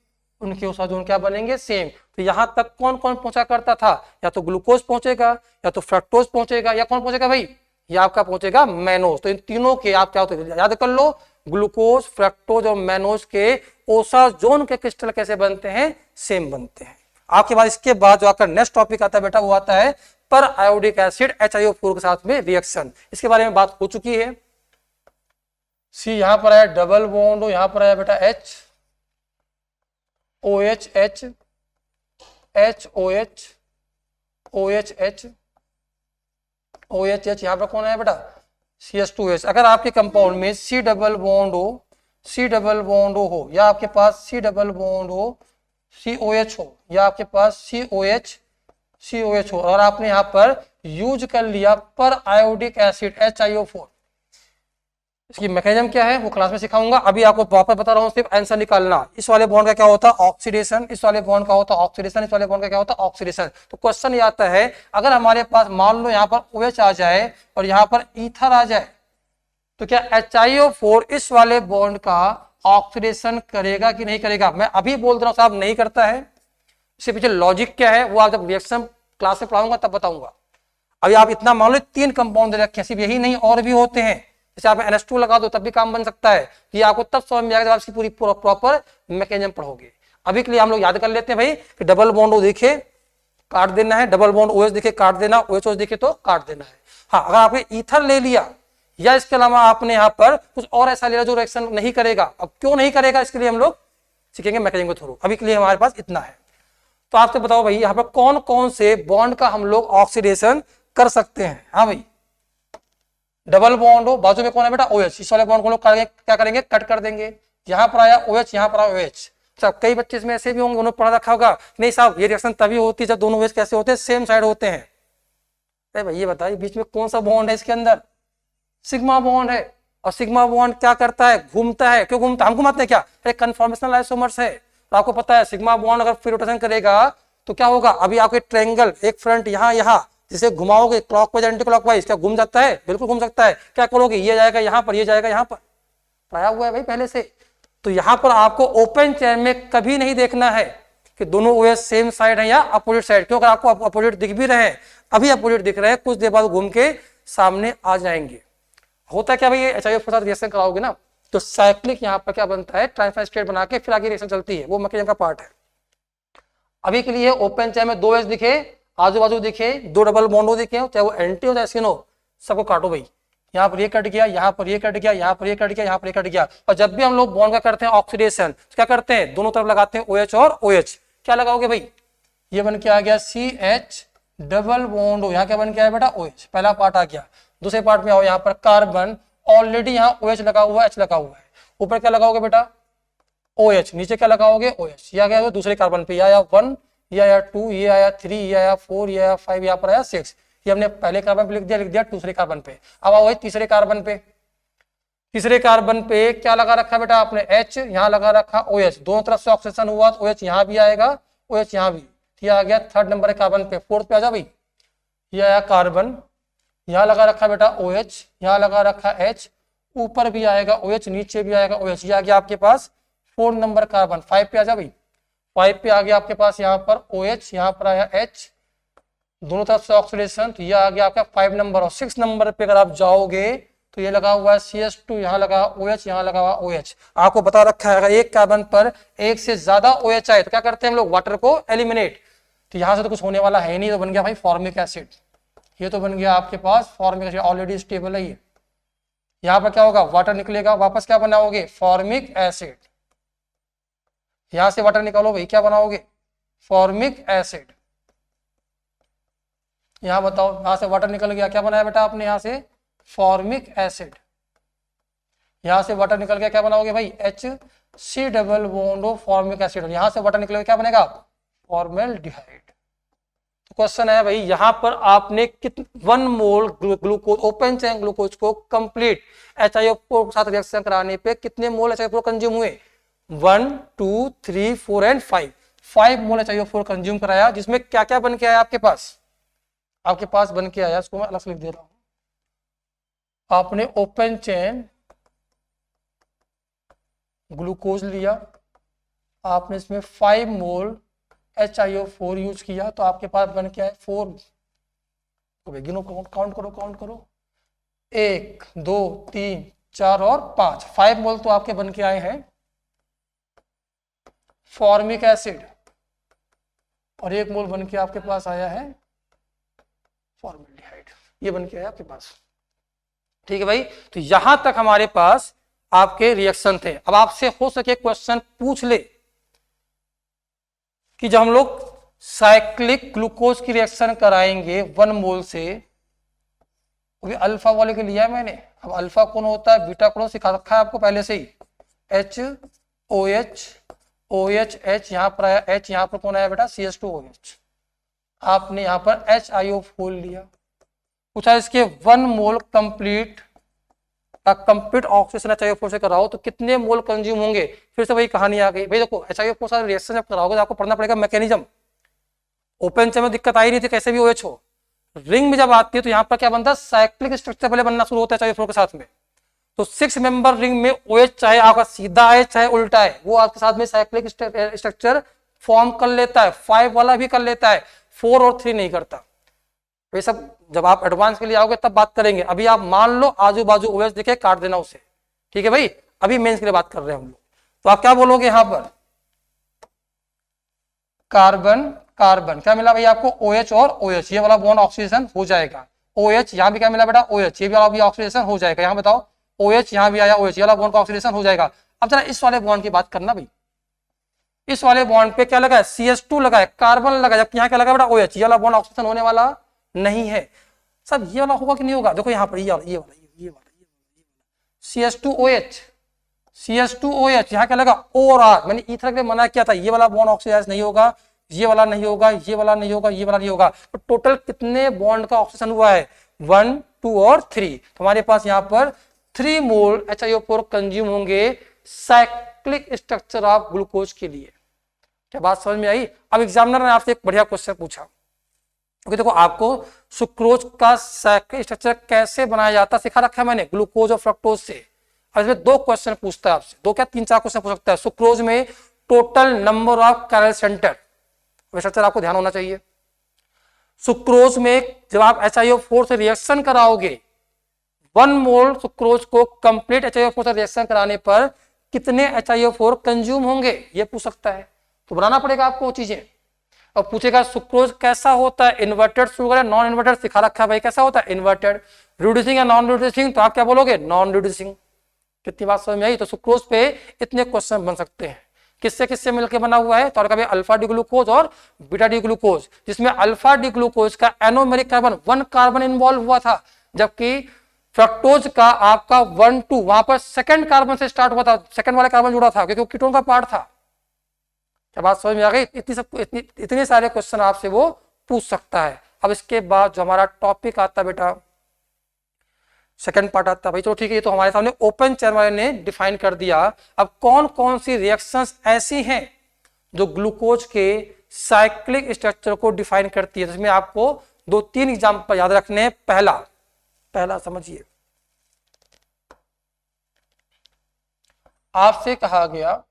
उनके ओसाजोन क्या बनेंगे, सेम। तो यहां तक कौन कौन पहुंचा करता था, या तो ग्लूकोज पहुंचेगा, या तो फ्रक्टोज पहुंचेगा, या कौन पहुंचेगा भाई, ये आपका पहुंचेगा मैनोज। तो इन तीनों के आप क्या होते हैं याद कर लो, ग्लूकोज, फ्रक्टोज और मैनोज के ओसाजोन के क्रिस्टल कैसे बनते हैं, सेम बनते हैं। आपके बाद इसके बाद जो आपका नेक्स्ट टॉपिक आता है बेटा, वो आता है पर आयोडिक एसिड HiO4 के साथ में रिएक्शन। इसके बारे में बात हो चुकी है। सी यहां पर है डबल बॉन्ड, यहां पर है बेटा H OH H H OH OH H OH H, यहां पर कौन है बेटा CS2H। अगर आपके कंपाउंड में C डबल बॉन्ड हो, C डबल बॉन्ड हो, या आपके पास C डबल बॉन्ड हो, COH हो, या आपके पास COH हो, और आपने यहां पर यूज कर लिया पर आयोडिक एसिड HiO4, इसकी मैकेनिज्म क्या है वो क्लास में सिखाऊंगा। अभी आपको वापस बता रहा हूं, सिर्फ आंसर निकालना। इस वाले बॉन्ड का क्या होता है ऑक्सीडेशन, इस वाले बॉन्ड का होता है ऑक्सीडेशन, इस वाले बॉन्ड का क्या होता है ऑक्सीडेशन। तो क्वेश्चन ये आता है, अगर हमारे पास मान लो यहाँ पर OH आ जाए और यहाँ पर ईथर आ जाए, तो क्या HiO4 इस वाले बॉन्ड का ऑक्सीडेशन करेगा कि नहीं करेगा। मैं अभी बोल रहा हूँ साहब नहीं करता है, इसके पीछे लॉजिक क्या है वो आप जब रिएक्शन क्लास में पढ़ाऊंगा तब बताऊंगा। अभी आप इतना मान लो 3 कंपाउंड दे रखे हैं, सिर्फ यही नहीं और भी होते हैं। जैसे आप NH2 लगा दो तब भी काम बन सकता है। ये आपको तब समझ में आएगा जब आप इसकी पूरी प्रॉपर मैकेनिज्म पढ़ोगे। अभी के लिए हम लोग याद कर लेते हैं भाई कि डबल बॉन्ड दिखे काट देना है, डबल बॉन्ड OH दिखे काट देना, OH दिखे तो काट देना है। हाँ, अगर आपने ईथर ले लिया या इसके अलावा आपने यहाँ पर कुछ और ऐसा ले लिया जो रिएक्शन नहीं करेगा, अब क्यों नहीं करेगा इसके लिए हम लोग सीखेंगे मैकेनिज्म के थ्रू। अभी के लिए हमारे पास इतना है। तो आपसे बताओ भाई यहाँ पर कौन कौन से बॉन्ड का हम लोग ऑक्सीडेशन कर सकते हैं। हाँ भाई, डबल बॉन्ड हो, बाजू में कौन है बेटा OH, इस वाले बॉन्ड को लोग क्या करेंगे कट कर देंगे। यहाँ पर आया OH, यहाँ पर आया OH। सब कई बच्चे इसमें ऐसे भी होंगे उन्होंने पढ़ा रखा होगा नहीं साहब ये रिएक्शन तभी होती है जब दोनों OH कैसे होते हैं, सेम साइड होते हैं। अरे भाई ये बताइए बीच में कौन सा बॉन्ड है इसके अंदर, सिग्मा बॉन्ड है। और सिग्मा बॉन्ड क्या करता है, घूमता है। क्यों घूमता है, हम घुमाते हैं क्या, अरे कन्फॉर्मेशनल आइसोमर्स है। तो आपको पता है सिग्मा बॉन्ड अगर फ्री रोटेशन करेगा तो क्या होगा, अभी आपके ट्रायंगल एक फ्रंट यहाँ जिसे घुमाओगे क्लॉकवाइज एंटी क्लॉकवाइज, क्या घूम जाता है, बिल्कुल घूम सकता है। क्या करोगे, ये जाएगा यहाँ पर, ये जाएगा यहाँ पर, पढ़ाया हुआ है भाई पहले से। तो यहाँ पर आपको ओपन चेन में कभी नहीं देखना है कि दोनों OH सेम साइड है या अपोजिट साइड, क्योंकि आपको अपोजिट दिख भी रहे हैं, अभी अपोजिट दिख रहे हैं, कुछ देर बाद घूम के सामने आ जाएंगे। होता क्या भाई, ये HiO4 के साथ रिएक्शन कराओगे ना तो साइक्लिक यहाँ पर क्या बनता है, ट्रांसफर स्टेट बना के फिर आगे रिएक्शन चलती है, वो मैकेनिज्म का पार्ट है। अभी के लिए ओपन चेन में 2 OH दिखे, आजू बाजू दिखे, 2 डबल बॉन्ड दिखे, चाहे वो एंटी हो चाहे एसिन हो, सबको काटो भाई। यहाँ पर ये कट गया, यहाँ पर ये कट गया, यहाँ पर ये कट गया, यहाँ पर ये कट गया। और जब भी हम लोग बॉन्ड का करते हैं ऑक्सीडेशन तो क्या करते हैं, दोनों तरफ लगाते हैं OH और OH। क्या लगाओगे भाई, ये बन के आ गया CH डबल बॉन्ड हो, यहाँ क्या बन के आया बेटा OH, पहला पार्ट आ गया। दूसरे पार्ट में आओ, यहाँ पर कार्बन ऑलरेडी यहाँ OH लगा हुआ है, H लगा हुआ है, ऊपर क्या लगाओगे बेटा OH, नीचे क्या लगाओगे OH। ये आ गया दूसरे कार्बन पे, ये आया 1, ये आया 2, ये आया 3, ये आया 4, ये आया 5, यहाँ पर आया 6। ये हमने पहले कार्बन पे लिख दिया दूसरे कार्बन पे। अब आओ तीसरे कार्बन पे, तीसरे कार्बन पे क्या लगा रखा बेटा आपने H, यहाँ लगा रखा OH, दोनों तरफ से ऑक्सीडेशन हुआ तो OH यहाँ भी आएगा, OH यहाँ भी। ये आ गया थर्ड नंबर कार्बन पे। फोर्थ पे आ जाओ भाई, ये आया कार्बन, यहाँ लगा रखा बेटा OH, यहाँ लगा रखा H, ऊपर भी आएगा OH, नीचे भी आएगा OH। ये आ गया आपके पास 4 नंबर कार्बन। 5 पे आ जा भाई, 5 पे आ गया आपके पास यहाँ पर OH, यहाँ पर आया H, दोनों तरफ से ऑक्सीडेशन, तो ये आ गया आपका 5 नंबर। और 6 नंबर पे अगर आप जाओगे तो ये लगा हुआ है CS2, यहाँ लगा OH, यहाँ लगा हुआ OH। आपको बता रखा है अगर एक कार्बन पर एक से ज्यादा OH आए तो क्या करते हैं हम लोग, वाटर को एलिमिनेट। तो यहाँ से तो कुछ होने वाला है नहीं, तो बन गया भाई फॉर्मिक एसिड। ये तो बन गया आपके पास फॉर्मिक एसिड, ऑलरेडी स्टेबल है ये। यहाँ पर क्या होगा, वाटर निकलेगा, वापस क्या बनाओगे, फॉर्मिक एसिड। यहां से वाटर निकालो भाई, क्या बनाओगे, फॉर्मिक एसिड। यहां बताओ, यहां से वाटर निकल गया, क्या बनाया बेटा आपने यहाँ से, फॉर्मिक एसिड। यहां से वाटर निकल गया, क्या बनाओगे भाई, HC double bond formic acid. यहां से वाटर निकल गया, क्या बनेगा, फॉर्मेल्डिहाइड। तो क्वेश्चन है भाई यहां पर आपने one mole glucose open chain glucose को कंप्लीट HiO4 के साथ रिएक्शन कराने पे कितने मोल HiO4 कंज्यूम हुए? 1 2 3 4 एंड 5 मोल HiO4 कंज्यूम कराया, जिसमें क्या क्या बन के आया आपके पास बन के आया, इसको मैं अलग से लिख दे रहा हूं। आपने ओपन चेन ग्लूकोज लिया, आपने इसमें 5 मोल HiO4 यूज किया, तो आपके पास बन के आए 4। तो गिनो, काउंट करो 1 2 3 4 और 5 मोल तो आपके बन के आए हैं फॉर्मिक एसिड, और 1 मोल बन के आपके पास आया है फॉर्मेल्डिहाइड। ये बन के आया आपके पास। ठीक है भाई, तो यहां तक हमारे पास आपके रिएक्शन थे। अब आपसे हो सके क्वेश्चन पूछ ले कि जब हम लोग साइक्लिक ग्लूकोज की रिएक्शन कराएंगे 1 मोल से, अभी अल्फा वाले के लिया है मैंने। अब अल्फा कौन होता है, बीटा कौन सिखा रखा है आपको पहले से ही, HOH OH H यहां पर आया, H यहां पर कौन आया बेटा, CH2OH। आपने यहां पर HiO4 लिया, पूछा इसके 1 मोल कंप्लीट ऑक्सीजन HiO4 से कराओ तो कितने मोल कंज्यूम होंगे। फिर से वही कहानी आ गई भाई। देखो HiO4 साथ रिएक्शन जब कराओगे तो आपको पढ़ना पड़ेगा मैकेनिज्म। ओपन चेन में दिक्कत आई नहीं थी, कैसे भी OH हो। रिंग में जब आती है तो यहाँ पर क्या बनता है, साइक्लिक स्ट्रक्चर पहले बनना शुरू होता है HiO4 के साथ में। तो 6 मेंबर रिंग में OH चाहे आपका सीधा है चाहे उल्टा है, वो आपके साथ में साइक्लिक स्ट्रक्चर फॉर्म कर लेता है। 5 वाला भी कर लेता है, 4 और 3 नहीं करता। ये सब जब आप एडवांस के लिए आओगे तब बात करेंगे। अभी आप मान लो आजू बाजू OH देखे, काट देना उसे। ठीक है भाई, अभी मेंस के लिए बात कर रहे हैं हम लोग। तो आप क्या बोलोगे यहां पर, कार्बन कार्बन क्या मिला भाई आपको, OH और OH, ये वाला बॉन्ड ऑक्सीडेशन हो जाएगा। OH यहां भी क्या मिला बेटा, OH, ये वाला भी ऑक्सीडेशन हो जाएगा। यहां बताओ OH यहां भी आया, OH, ये वाला बॉन्ड का ऑक्सीडेशन हो जाएगा। अब जरा इस वाले बॉन्ड की बात करना भाई, इस वाले बॉन्ड पे क्या लगा है, CH2 लगा है, कार्बन लगा है, जबकि यहाँ क्या लगा बेटा, OH। ये वाला बॉन्ड ऑक्सीडेशन होने वाला नहीं है। सब ये वाला होगा कि नहीं होगा, देखो यहाँ पर ये वाला CH2OH यहाँ क्या लगा, OR, मैंने ईथर के लिए मना किया था, ये वाला बॉन्ड ऑक्सीडाइज नहीं होगा, ये वाला नहीं होगा, ये वाला नहीं होगा, ये वाला नहीं होगा। तो टोटल कितने बॉन्ड का ऑक्सीजन हुआ है, 1 2 और 3। तो हमारे पास यहाँ पर 3 मोल HiO4 कंज्यूम होंगे साइक्लिक स्ट्रक्चर ऑफ ग्लूकोज के लिए। क्या बात समझ में आई। अब एग्जामिनर ने आपसे एक बढ़िया क्वेश्चन पूछा, क्योंकि देखो आपको सुक्रोज का साइक्लिक स्ट्रक्चर कैसे बनाया जाता है सिखा रखा है मैंने, ग्लूकोज और फ्रक्टोज से। अब इसमें 2 क्वेश्चन पूछता है आपसे, 2 क्या 3-4 क्वेश्चन पूछ सकता है। सुक्रोज में total number of chiral center, structure आपको ध्यान होना चाहिए। सुक्रोज में जब आप HiO4 से रिएक्शन कराओगे, 1 मोल सुक्रोज को कंप्लीट HiO4 से रिएक्शन कराने पर कितने HiO4 कंज्यूम होंगे, ये पूछ सकता है। तो बनाना पड़ेगा आपको वो चीजें। और पूछेगा सुक्रोज कैसा होता है, इन्वर्टेड शुगर है नॉन इन्वर्टेड, सिखा रखा है भाई कैसा होता है, इन्वर्टेड। रिड्यूसिंग या नॉन रिड्यूसिंग, तो आप क्या बोलोगे, नॉन रिड्यूसिंग। कितनी बात समझ में आई। तो सुक्रोज पे इतने क्वेश्चन बन सकते हैं। किससे किससे मिलकर बना हुआ है, तो कभी अल्फा डी ग्लूकोज और बीटा डी ग्लूकोज, जिसमें अल्फा डी ग्लूकोज का एनोमेरिक कार्बन 1 कार्बन इन्वॉल्व हुआ था, जबकि फ्रक्टोज का आपका 1 2 वहां पर सेकंड कार्बन से स्टार्ट हुआ था, सेकंड वाला कार्बन जुड़ा था, क्योंकि वो कीटोन का पार्ट था। क्या बात समझ में आ गई। इतने सारे क्वेश्चन आपसे वो पूछ सकता है। अब इसके बाद जो हमारा टॉपिक आता है बेटा, सेकंड पार्ट आता है भाई। चलो ठीक है, ये तो हमारे सामने ओपन चेन वाले ने डिफाइन कर दिया। अब कौन कौन सी रिएक्शंस ऐसी हैं जो ग्लूकोज के साइक्लिक स्ट्रक्चर को डिफाइन करती है, जिसमें आपको 2-3 एग्जाम्पल याद रखने हैं। पहला समझिए, आपसे कहा गया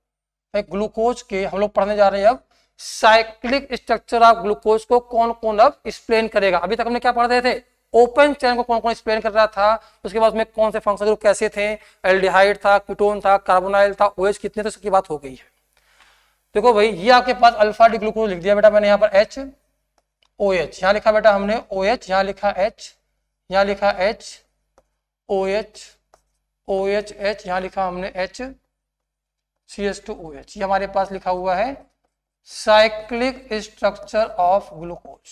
ग्लूकोज के, हम लोग पढ़ने जा रहे हैं अब साइक्लिक स्ट्रक्चर ऑफ ग्लूकोज को कौन कौन अब एक्सप्लेन करेगा। अभी तक हमने क्या पढ़ रहे थे, ओपन चेन को कौन कौन एक्सप्लेन कर रहा था, उसके बाद में कौन से फंक्शनल ग्रुप कैसे थे, एल्डिहाइड था, कीटोन था, कार्बोनाइल था, OH कितने थे, सबकी बात हो गई है। देखो भाई, ये आपके पास अल्फा डी ग्लूकोज लिख दिया बेटा मैंने, यहाँ पर HOH, यहाँ लिखा बेटा हमने OH, यहाँ लिखा H, यहाँ लिखा H OH OH H, यहाँ लिखा हमने H CH2OH। ये हमारे पास लिखा हुआ है साइक्लिक स्ट्रक्चर ऑफ ग्लूकोज।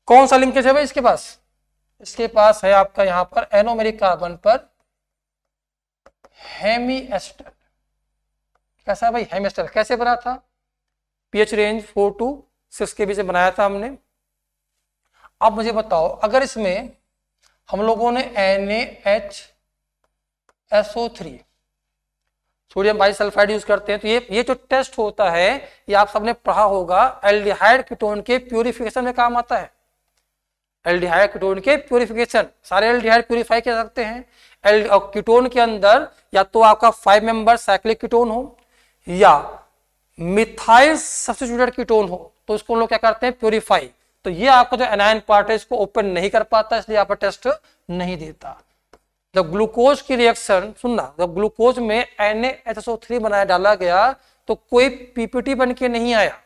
कौन सा लिंकेज है भाई इसके पास, इसके पास है आपका यहां पर एनोमेरिक कार्बन पर हेमी एस्टर। कैसा भाई, हेमी एस्टर कैसे बना था, पीएच रेंज 4 to 6 के बीच में बनाया था हमने। अब मुझे बताओ अगर इसमें हम लोगों ने NaHSO3 सोडियम बाइसल्फाइड यूज करते हैं, तो ये जो टेस्ट होता है ये आप सबने पढ़ा होगा, एल्डिहाइड कीटोन के प्यूरिफिकेशन में काम आता है। एल्डिहाइड कीटोन के प्यूरिफिकेशन, सारे एल्डिहाइड प्यूरिफाई कर सकते हैं। कीटोन के अंदर या तो आपका 5 मेंबर साइक्लिक कीटोन हो या मिथाइल सब्स्टिट्यूटेड कीटोन हो, तो उसको हम लोग क्या करते हैं, प्यूरिफाई। तो ये आपका जो एनायन पार्ट है इसको ओपन नहीं कर पाता, इसलिए आप टेस्ट नहीं देता। जब ग्लूकोज की रिएक्शन सुनना, जब ग्लूकोज में NaHSO3 बनाया डाला गया तो कोई पीपीटी बन के नहीं आया।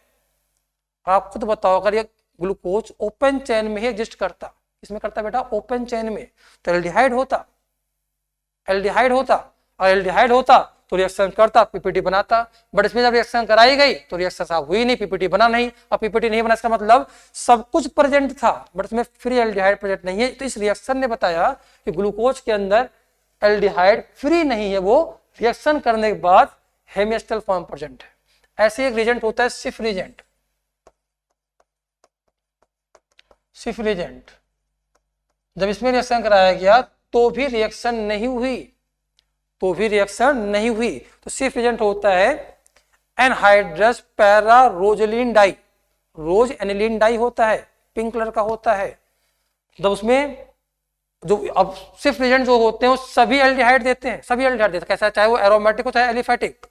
आप खुद बताओ अगर ये ग्लूकोज ओपन चेन में ही एग्जिस्ट करता, इसमें करता बेटा ओपन चेन में, तो एल्डिहाइड होता, एल्डिहाइड होता, और एल्डिहाइड होता तो रिएक्शन करता, पीपीटी बनाता। बट इसमें जब रिएक्शन कराई गई तो रिएक्शन साहब हुई नहीं, पीपीटी बना नहीं। और पीपीटी नहीं बना इसका मतलब सब कुछ प्रेजेंट था बट इसमें फ्री एल्डिहाइड प्रेजेंट नहीं है। तो इस रिएक्शन ने बताया कि ग्लूकोज के अंदर एल्डिहाइड फ्री नहीं है, वो रिएक्शन करने के बाद हेमिएस्टल फॉर्म प्रेजेंट है। ऐसे एक रिएजेंट होता है सिफ रिएजेंट। सिफ रिएजेंट जब इसमें रिएक्शन कराया गया तो भी रिएक्शन नहीं हुई, तो भी रिएक्शन नहीं हुई। तो सिर्फ एजेंट होता है एनहाइड्रस पैरा रोजलिन डाई, रोज एनिलीन डाई होता है, पिंक कलर का होता है। जब उसमें जो अब सिर्फ एजेंट जो होते हैं वो सभी एल्डिहाइड देते हैं, सभी एल्डिहाइड देते हैं, कैसा चाहे वो एरोमेटिक हो चाहे एलिफेटिक।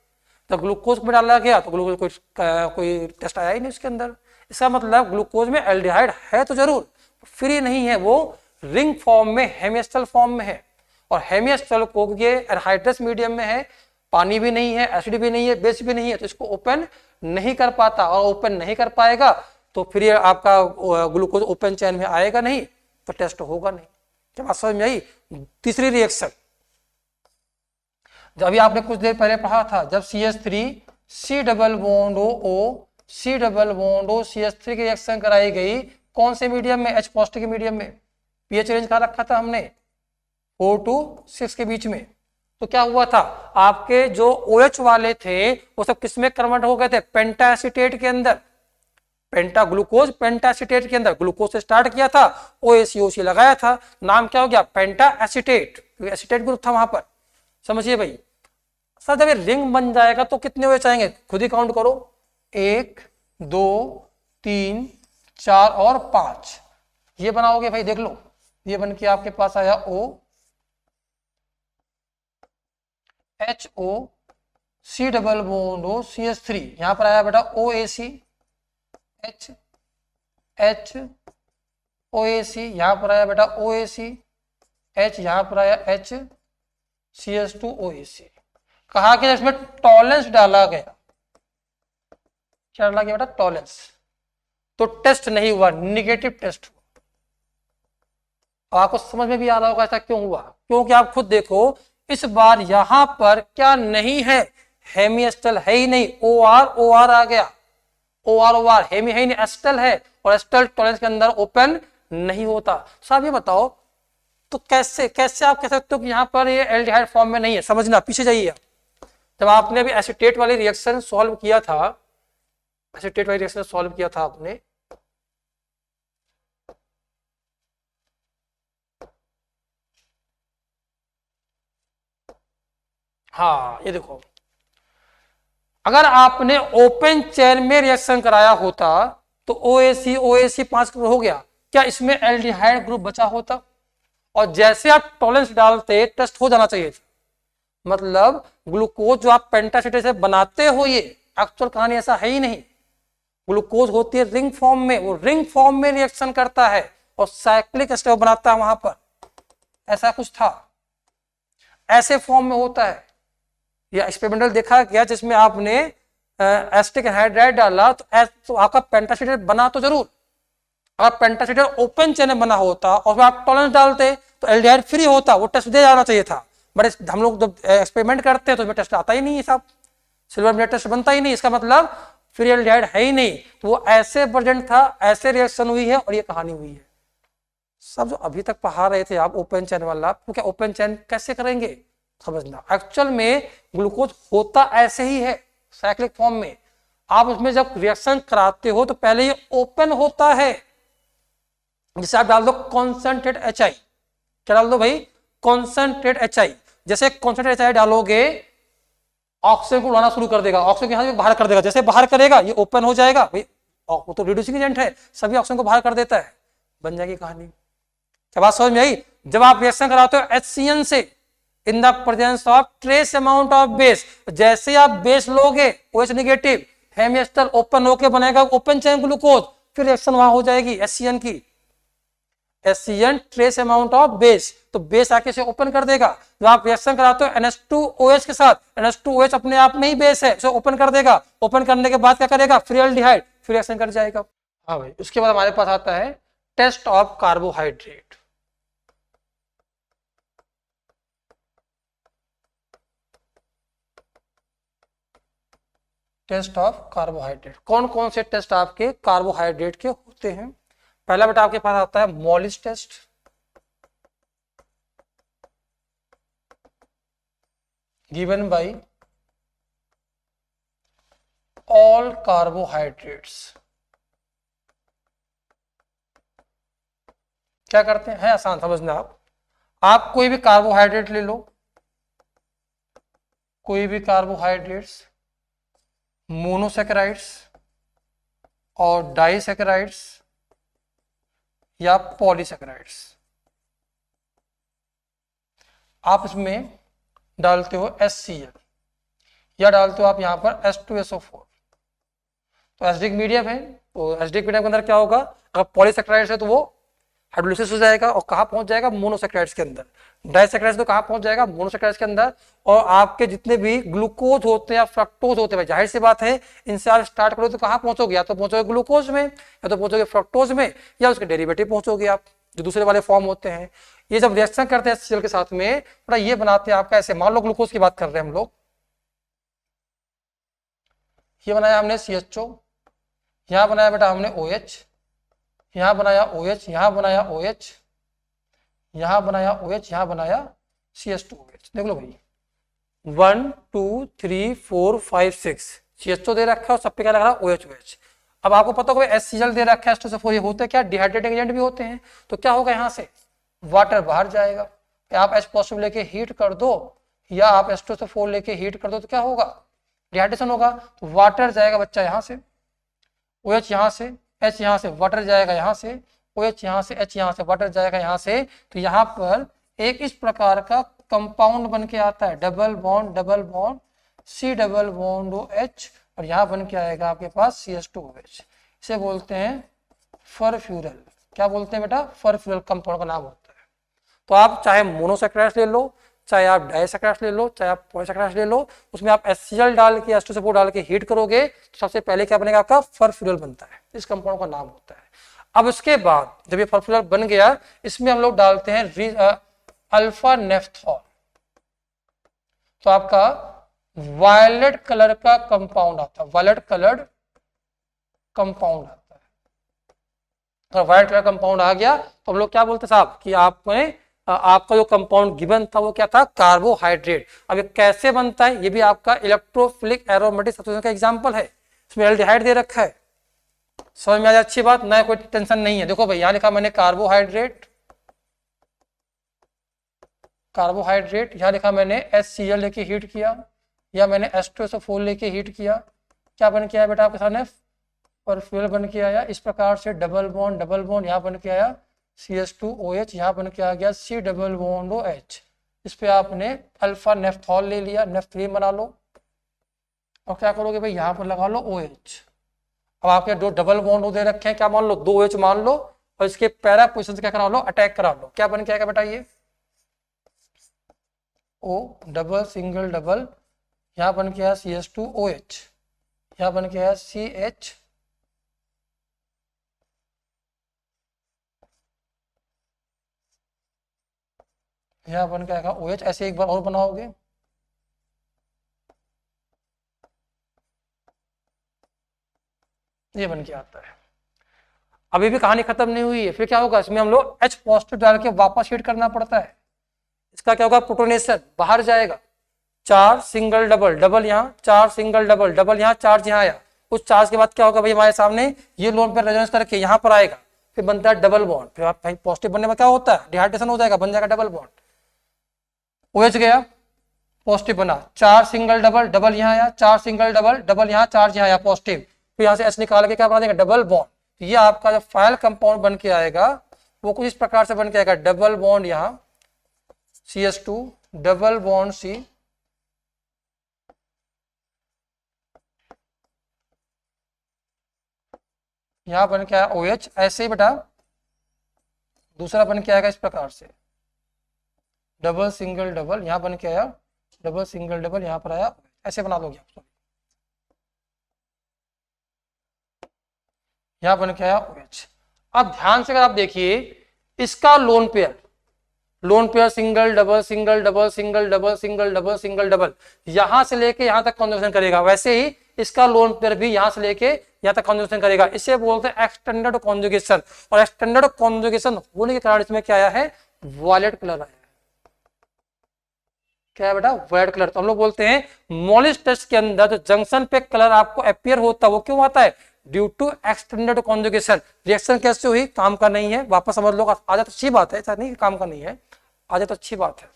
तो ग्लूकोज में डाला गया तो ग्लूकोज कोई टेस्ट आया ही नहीं उसके अंदर। इसका मतलब ग्लूकोज में एल्डिहाइड है तो जरूर, फ्री नहीं है, वो रिंग फॉर्म में हेमिएस्टल फॉर्म में है। और हेमिएस्टल को ये एनहाइड्रस मीडियम में है, पानी भी नहीं है, एसिड भी नहीं है, बेस भी नहीं है, तो इसको ओपन नहीं कर पाता। और ओपन नहीं कर पाएगा तो फिर आपका ग्लूकोज ओपन चेन में आएगा नहीं, तो टेस्ट होगा नहीं। जब बात समझ में आई। तीसरी रिएक्शन जब अभी आपने कुछ देर पहले पढ़ा था, जब CH3 C double bond O C double bond O CH3 की रिएक्शन कराई गई, कौन से मीडियम में, H पॉजिटिव के मीडियम में। पीएच रेंज कहाँ रखा था हमने, 4 to 6 के बीच में। तो क्या हुआ था, आपके जो OH वाले थे वो सब किसमें कन्वर्ट हो गए थे, पेंटा एसीटेट के अंदर। पेंटा ग्लूकोज पेंटा एसीटेट के अंदर, ग्लूकोज से स्टार्ट किया था, OACOC लगाया था, नाम क्या हो गया, पेंटा एसीटेट, एसीटेट ग्रुप था वहां पर। समझिए भाई। सर जब ये रिंग बन जाएगा तो कितने OH आएंगे, खुद ही काउंट करो, 1 2 3 4 और 5। ये बनाओगे भाई, देख लो, ये बन के आपके पास आया OHO C double bond O CH3, यहां पर आया बेटा OAC H OAC, यहां पर आया बेटा OAC H, यहां पर आया H CH2 OAC। कहा कि इसमें टॉलेंस डाला गया, क्या डाला गया बेटा, टॉलेंस। तो टेस्ट नहीं हुआ, निगेटिव टेस्ट हुआ। आपको समझ में भी आ रहा होगा ऐसा क्यों हुआ, क्योंकि आप खुद देखो इस बार यहां पर क्या नहीं है, हेमिएस्टल है ही नहीं, OR आ गया, OR हेमी है ही नहीं, एस्टल है, और एस्टल टॉलेंस के अंदर ओपन नहीं होता। साहब ये बताओ तो कैसे आप कह सकते हो कि यहां पर ये एल्डिहाइड फॉर्म में नहीं है। समझना, पीछे जाइए। जब आपने अभी एसीटेट वाली रिएक्शन सॉल्व किया था, एसीटेट वाली रिएक्शन सॉल्व किया था आपने, हाँ ये देखो, अगर आपने ओपन चेन में रिएक्शन कराया होता तो OAC 5 हो गया, क्या इसमें एल्डिहाइड ग्रुप बचा होता? और जैसे आप टॉलेंस डालते टेस्ट हो जाना चाहिए था। मतलब ग्लूकोज जो आप पेंटासीटेट से बनाते हो, ये एक्चुअल कहानी ऐसा है ही नहीं। ग्लूकोज होती है रिंग फॉर्म में, वो रिंग फॉर्म में रिएक्शन करता है और साइक्लिक एस्टर बनाता है वहां पर, ऐसा कुछ था, ऐसे फॉर्म में होता है। या एक्सपेरिमेंटल देखा गया जिसमें आपने एसिटिक एनहाइड्राइड डाला तो आपका पेंटासीटेट बना तो जरूर, अगर पेंटासीटेट ओपन चेन में बना होता और आप टॉलेंस डालते तो एल्डिहाइड फ्री होता, वो टेस्ट दे जाना चाहिए था। बट हम लोग जब एक्सपेरिमेंट करते हैं तो इसमें टेस्ट आता ही नहीं है साहब, सिल्वर ब्लेड टेस्ट बनता ही नहीं, इसका मतलब फ्री एल्डिहाइड है ही नहीं। तो वो ऐसे प्रेजेंट था, ऐसे रिएक्शन हुई है और ये कहानी हुई है। सब जो अभी तक पढ़ा रहे थे आप ओपन चेन वाला, तो क्या ओपन चेन कैसे करेंगे समझना। एक्चुअल में ग्लूकोज होता ऐसे ही है, साइक्लिक फॉर्म में। आप उसमें जब रिएक्शन कराते हो तो पहले ये ओपन होता है, जैसे आप डाल दो कॉन्सेंट्रेट HI, क्या डाल दो भाई, कॉन्सेंट्रेट HI। जैसे कॉन्सेंट्रेट HI डालोगे ऑक्सीजन को उड़ाना शुरू कर देगा, ऑक्सीजन को यहाँ से बाहर कर देगा, जैसे बाहर करेगा ये ओपन हो जाएगा भाई, वो तो रिड्यूसिंग एजेंट है, सभी ऑक्सीजन को बाहर कर देता है, बन जाएगी कहानी। क्या बात समझ में आई? जब आप रिएक्शन कराते हो HCN से इन the presence of trace amount of base, जैसे आप बेस लोगे OH नेगेटिव, हेमिएस्टर ओपन होके बनेगा ओपन चेन ग्लूकोज, फिर रिएक्शन वहां हो जाएगी HCN की, HCN trace amount of base, तो बेस आके से ओपन कर देगा। जब आप रिएक्शन कराते हो NH2OH के साथ, NH2OH अपने आप में ही बेस है, इसे ओपन कर देगा, ओपन करने के बाद क्या करेगा, फ्री एल्डिहाइड, फिर रिएक्शन कर जाएगा। हाँ भाई, उसके बाद हमारे पास आता है test of carbohydrate. Test of carbohydrate, कौन कौन से टेस्ट आपके कार्बोहाइड्रेट के होते हैं? पहला बेटा आपके पास आता है Molisch test, given by all carbohydrates. क्या करते हैं, है आसान समझना। आप कोई भी कार्बोहाइड्रेट ले लो, कोई भी कार्बोहाइड्रेट्स, मोनोसैकेराइड्स और डाइसैकेराइड्स या पॉलीसैकेराइड्स, आप इसमें डालते हो HCl या डालते हो आप यहां पर H2SO4, तो एसिडिक मीडियम है, तो एसिडिक मीडियम के अंदर क्या होगा, अगर पॉलीसैकेराइड्स है तो वो हाइड्रोलिसिस हो जाएगा और कहाँ पहुंच जाएगा, मोनोसैकेराइड्स के अंदर। डाइसैकेराइड्स तो कहाँ पहुंच जाएगा, मोनोसैकेराइड्स के अंदर। और आपके जितने भी ग्लूकोज होते हैं या फ्रक्टोज होते हैं, जाहिर सी बात है इनसे आप स्टार्ट करो तो कहाँ पहुंचोगे, या तो पहुंचोगे ग्लूकोज में, या तो पहुंचोगे फ्रक्टोज में, या उसके डेरिवेटिव पहुंचोगे आप, जो दूसरे वाले फॉर्म होते हैं। ये जब रिएक्शन करते हैं HCl के साथ में, थोड़ा ये बनाते हैं आपका ऐसे, मान लो ग्लूकोज की बात कर रहे हैं हम लोग, ये बनाया हमने CHO, यहाँ बनाया बेटा हमने OH, यहाँ बनाया OH, यहाँ बनाया OH, यहाँ बनाया OH, यहाँ बनाया CH2OH। देख लो भाई 1 2 3 4 5 6 CHO दे रखा है और सब पे क्या लग रहा है OH। अब आपको पता होगा HCl दे रखा है, H2SO4, ये होते क्या, डिहाइड्रेटिंग एजेंट भी होते हैं। तो क्या होगा, यहाँ से वाटर बाहर जाएगा, आप H पॉजिटिव लेके हीट कर दो या आप H2SO4 लेके हीट कर दो, तो क्या होगा, डिहाइड्रेशन होगा, तो वाटर जाएगा बच्चा यहाँ से, OH यहाँ से, H यहाँ से, वाटर जाएगा यहाँ से, OH यहाँ से, H यहाँ से, वाटर जाएगा यहाँ से। तो यहाँ पर एक इस प्रकार का कंपाउंड बन के आता है, double bond C double bond OH, और यहाँ बन के आएगा आपके पास CH2OH। इसे बोलते हैं फरफ्यूरल। क्या बोलते हैं बेटा, फरफ्यूरल कंपाउंड का नाम होता है। तो आप चाहे मोनोसैकेराइड्स ले लो, चाहे आप डाइसैकेराइड्स ले लो, चाहे आप पॉलीसैकेराइड्स ले लो, उसमें आप HCl डाल के H2SO4 डाल के हीट करोगे तो सबसे पहले क्या बनेगा, आपका फरफ्यूरल बनता है, इस कंपाउंड का नाम होता है। अब उसके बाद जब ये फरफ्यूरल बन गया, इसमें हम लोग डालते हैं अल्फा नेफ्थॉल, तो आपका वायलेट कलर का कंपाउंड आता है, वायलेट कलर्ड कंपाउंड आता है। अगर वायलेट कलर कंपाउंड आ गया तो हम लोग क्या बोलते हैं साहब, कि आपका जो कंपाउंड गिवन था वो क्या था, कार्बोहाइड्रेट। अब ये कैसे बनता है, ये भी आपका इलेक्ट्रोफिलिक एरोमेटिक सब्स्टिट्यूशन का एग्जांपल है। इसमें एल्डिहाइड दे रखा है, समझ में आ जाए, अच्छी बात, ना कोई टेंशन नहीं है। देखो भाई यहाँ लिखा मैंने कार्बोहाइड्रेट, यहाँ लिखा मैंने HCl लेके हीट किया, या मैंने H2SO4 लेके हीट किया, क्या बन के आया बेटा आपके सामने, फरफ्यूरल बन के आया। इस प्रकार से डबल बॉन्ड यहाँ बन के आया CH2OH, यहाँ बन के आ गया C डबल बॉन्ड OH। इस पे आपने अल्फा नेफ्थॉल ले लिया, नेफ्थलीन बना लो, और क्या करोगे भाई यहाँ पर लगा लो OH। अब आपके दो डबल बॉन्ड दे रखे हैं, क्या मान लो, 2H मान लो, और इसके पैरा पोजिशन से क्या करा लो, अटैक करा लो। क्या बन के आएगा बेटा, ये O डबल सिंगल डबल, यहाँ बन के आया CH2OH, यहाँ बन के आया CH, यहाँ बन के आएगा OH। ऐसे एक बार और बनाओगे, ये बन के आता है। अभी भी कहानी खत्म नहीं हुई है, फिर क्या होगा, इसमें हम लोग H पॉजिटिव डाल के वापस हीट करना पड़ता है। इसका क्या होगा, प्रोटोनेशन बाहर जाएगा, 4 सिंगल डबल, डबल यहाँ, 4 सिंगल डबल, डबल यहाँ, चार्ज यहाँ आया, उस चार्ज के बाद क्या होगा भाई, हमारे सामने ये लोन पे रेजोनेंस करके यहाँ पर आएगा, फिर बनता है डबल बॉन्ड, फिर आप भाई पॉजिटिव बनने में क्या होता है, डिहाइड्रेशन हो जाएगा, बन जाएगा डबल बॉन्ड। OH गया, पॉजिटिव बना, 4 सिंगल डबल, डबल यहाँ आया, 4 सिंगल डबल, डबल यहाँ, चार्ज यहाँ आया पॉजिटिव, फिर यहाँ से H निकाल के क्या बना देंगे, डबल बॉन्ड। ये आपका जो फाइनल कंपाउंड बन के आएगा वो कुछ इस प्रकार से बन के आएगा, डबल बॉन्ड यहाँ CH2, डबल बॉन्ड C, यहां बन के आया OH, ऐसे ही बेटा दूसरा बन के आएगा इस प्रकार से, डबल सिंगल डबल, यहां बन के आया डबल सिंगल डबल, यहां पर आया, ऐसे बना दोगे आप, यहां बन के आया OH। अब ध्यान से अगर आप देखिए इसका lone pair, lone pair single double single double single double single double single double, यहां से लेके यहां तक कॉन्जुगेशन करेगा, वैसे ही इसका लोन पेयर भी यहां से लेके यहां तक कॉन्जुगेशन करेगा। इसे बोलते हैं एक्सटेंडेड कॉन्जुगेशन, और एक्सटेंडेड कॉन्जुगेशन होने के कारण इसमें क्या आया है, वॉयलेट कलर आया है। क्या है बेटा, वॉयलेट कलर। तो हम लोग बोलते हैं मॉलिस टेस्ट के अंदर जो जंक्शन पे कलर आपको अपियर होता है वो क्यों आता है, due to extended conjugation. Reaction कैसे हुई, काम का नहीं है, वापस समझ लो, आ जाए तो अच्छी बात है, ऐसा नहीं काम का नहीं है, आ जाए तो अच्छी बात है।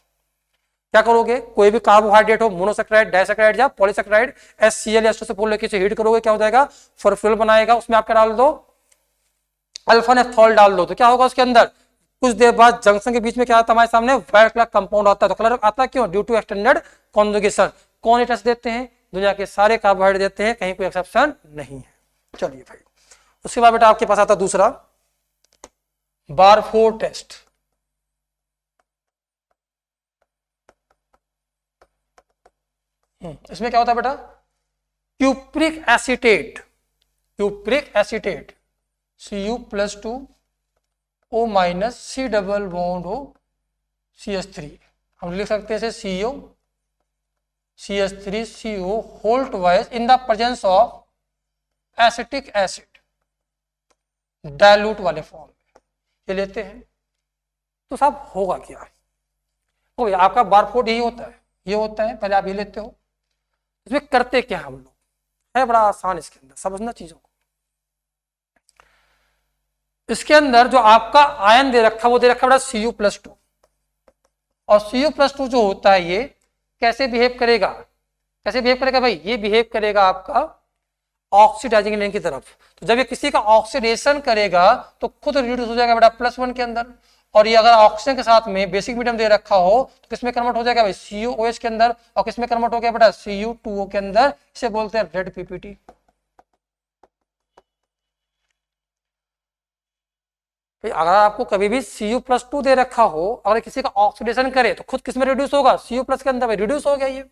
क्या करोगे, कोई भी कार्बोहाइड्रेट हो, मोनोसेक्राइड, डाइसेक्राइड या पॉलीसेक्राइड, HCl एस्टर से बोल के हीट करोगे, क्या हो जाएगा, फॉस्फोरल बनाएगा, उसमें आप क्या डाल दो, अल्फा नेफ्थॉल डाल दो, तो क्या होगा उसके अंदर, कुछ देर बाद जंक्शन के बीच में क्या आता है हमारे सामने, वाइट कलर कंपाउंड आता है। तो कलर आता क्यों, ड्यू टू एक्सटेंडेड कॉन्जुगेशन। कौन ये टेस्ट देते हैं, दुनिया के सारे कार्बोहाइड्रेट देते हैं, कहीं कोई एक्सेप्शन नहीं है। चलिए भाई, उसके बाद बेटा आपके पास आता दूसरा बारफोर टेस्ट। इसमें क्या होता है बेटा, cupric acetate, cupric acetate Cu+2O- C double bond O CH3, हम लिख सकते हैं इसे CO CH3CO whole twice in the presence of acetic acid, dilute वाले फॉर्म में ये लेते हैं। तो साहब होगा क्या, तो आपका बारकोड यही होता है, ये होता है, पहले आप ये लेते हो। इसमें करते क्या हम लोग, है बड़ा आसान इसके अंदर समझना चीजों को। इसके अंदर जो आपका आयन दे रखा वो दे रखा बड़ा Cu+2, और Cu+2 जो होता है ये कैसे बिहेव करेगा, कैसे बिहेव करेगा भाई, ये बिहेव करेगा आपका ऑक्सीडाइजिंग एजेंट की तरफ। तो जब ये किसी का ऑक्सीडेशन करेगा तो खुद रिड्यूस हो जाएगा बेटा +1 के अंदर, और ये अगर ऑक्सीजन के साथ में बेसिक मीडियम दे रखा हो तो किसमें कन्वर्ट हो जाएगा भाई, CuOH के अंदर, और किसमें कन्वर्ट हो गया बेटा, Cu2O के अंदर। इसे बोलते हैं रेड पीपीटी। अगर आपको कभी भी Cu+2 दे रखा हो, अगर किसी का ऑक्सीडेशन करे तो खुद किसमें रिड्यूस होगा, Cu+ के अंदर, रिड्यूस हो गया ये,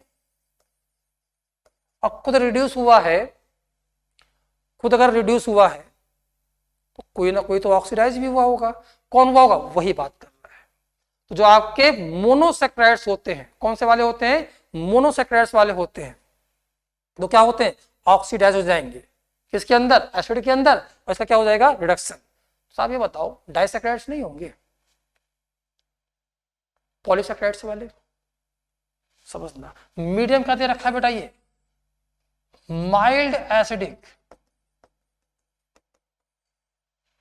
अब खुद रिड्यूस हुआ है, खुद अगर रिड्यूस हुआ है तो कोई ना कोई तो ऑक्सीडाइज भी हुआ होगा, कौन हुआ होगा, वही बात कर रहा है। तो जो आपके मोनोसेक्राइड्स होते हैं, कौन से वाले होते हैं, मोनोसेक्राइड्स वाले होते हैं, तो क्या होते हैं, ऑक्सीडाइज हो जाएंगे किसके अंदर, एसिड के अंदर, और इसका क्या हो जाएगा, रिडक्शन। साहब ये बताओ डाइसेक्राइड्स नहीं होंगे, पॉलीसेक्राइड्स वाले, समझना। मीडियम क्या दे रखा है बेटा, ये माइल्ड एसिडिक,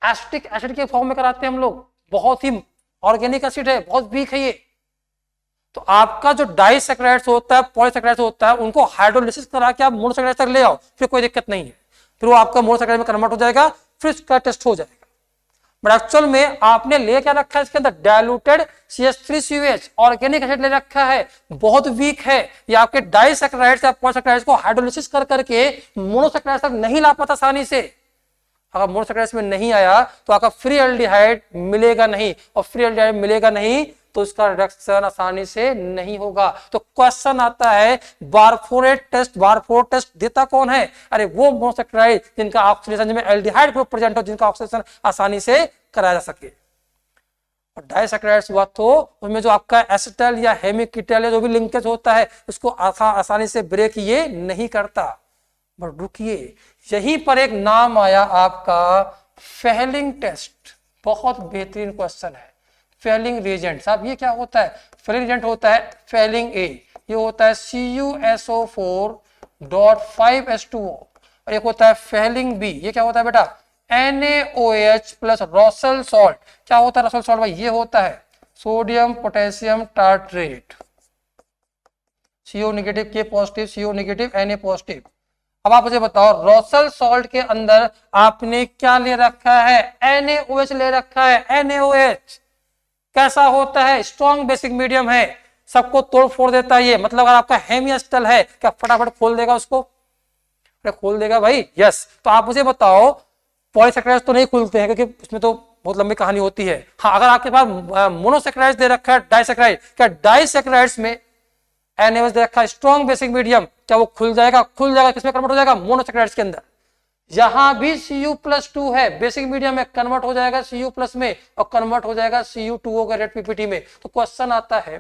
एसिटिक एसिड के फॉर्म में कराते हैं हम लोग, बहुत ही ऑर्गेनिक एसिड है, बहुत वीक है ये। तो आपका जो डाइसेक्राइड्स होता है, पॉलीसेक्राइड्स होता है, उनको हाइड्रोलिसिस करा के आप मोनोसेक्राइड्स तक ले आओ, फिर कोई दिक्कत नहीं है, फिर वो आपका मोनोसेक्राइड में कन्वर्ट हो जाएगा, फिर इसका टेस्ट हो जाएगा। बट एक्चुअल में आपने ले क्या रखा है इसके अंदर, डाइल्यूटेड CH3COH ऑर्गेनिक एसिड ले रखा है, बहुत वीक है ये, आपके डाइसेक्राइड्स या पॉलीसेक्राइड्स को हाइड्रोलिसिस कर करके मोनोसेक्राइड्स तक नहीं ला पाता आसानी से। अगर मोनोसेक्राइड्स में नहीं आया तो आपका फ्री एल्डिहाइड मिलेगा नहीं, और फ्री एल्डिहाइड मिलेगा नहीं तो इसका रिडक्शन आसानी से नहीं होगा। तो क्वेश्चन आता है बारफोरेट टेस्ट, बारफोर टेस्ट देता कौन है, अरे वो मोनोसेक्राइड जिनका ऑक्सीडेशन, जिनमें एल्डिहाइड ग्रुप प्रेजेंट हो, जिनका ऑक्सीडेशन आसानी से कराया जा सके। और डाइसेक्राइड्स हुआ तो उसमें जो आपका एसिटल या हेमिकीटल जो भी लिंकेज होता है उसको आसानी से ब्रेक ये नहीं करता। बट रुकिए, यहीं पर एक नाम आया आपका फेलिंग टेस्ट, बहुत बेहतरीन क्वेश्चन है। फेलिंग रिएजेंट, साहब ये क्या होता है, फेलिंग रिएजेंट होता है फेलिंग ए, ये होता है CuSO4.5H2O, और एक होता है फेलिंग बी। ये क्या होता है बेटा? NaOH plus Rochelle salt. क्या होता है रॉसल सॉल्ट भाई? ये होता है sodium potassium tartrate, CO negative K positive, CO negative Na positive. अब आप मुझे बताओ रॉसल सॉल्ट के अंदर आपने क्या ले रखा है? NaOH ले रखा है। NaOH कैसा होता है? स्ट्रॉन्ग बेसिक मीडियम है, सबको तोड़ फोड़ देता है ये। मतलब अगर आपका हेमिएस्टल है, क्या फटाफट खोल देगा उसको? अरे खोल देगा भाई, यस। तो आप मुझे बताओ पॉलीसैकेराइड्स तो नहीं खुलते हैं क्योंकि उसमें तो बहुत लंबी कहानी होती है। हाँ, अगर आपके पास मोनोसैकेराइड्स दे रखा है, डाइसैकेराइड, क्या डाइसैकेराइड्स में NaOH दे रखा है स्ट्रॉन्ग बेसिक मीडियम, क्या वो खुल जाएगा? खुल जाएगा। किसमें कन्वर्ट हो जाएगा? मोनोसैकेराइड्स के अंदर। यहां भी Cu+2 है, बेसिक मीडियम में कन्वर्ट हो जाएगा Cu+ में और कन्वर्ट हो जाएगा Cu2O के रेड पीपीटी में। तो क्वेश्चन आता है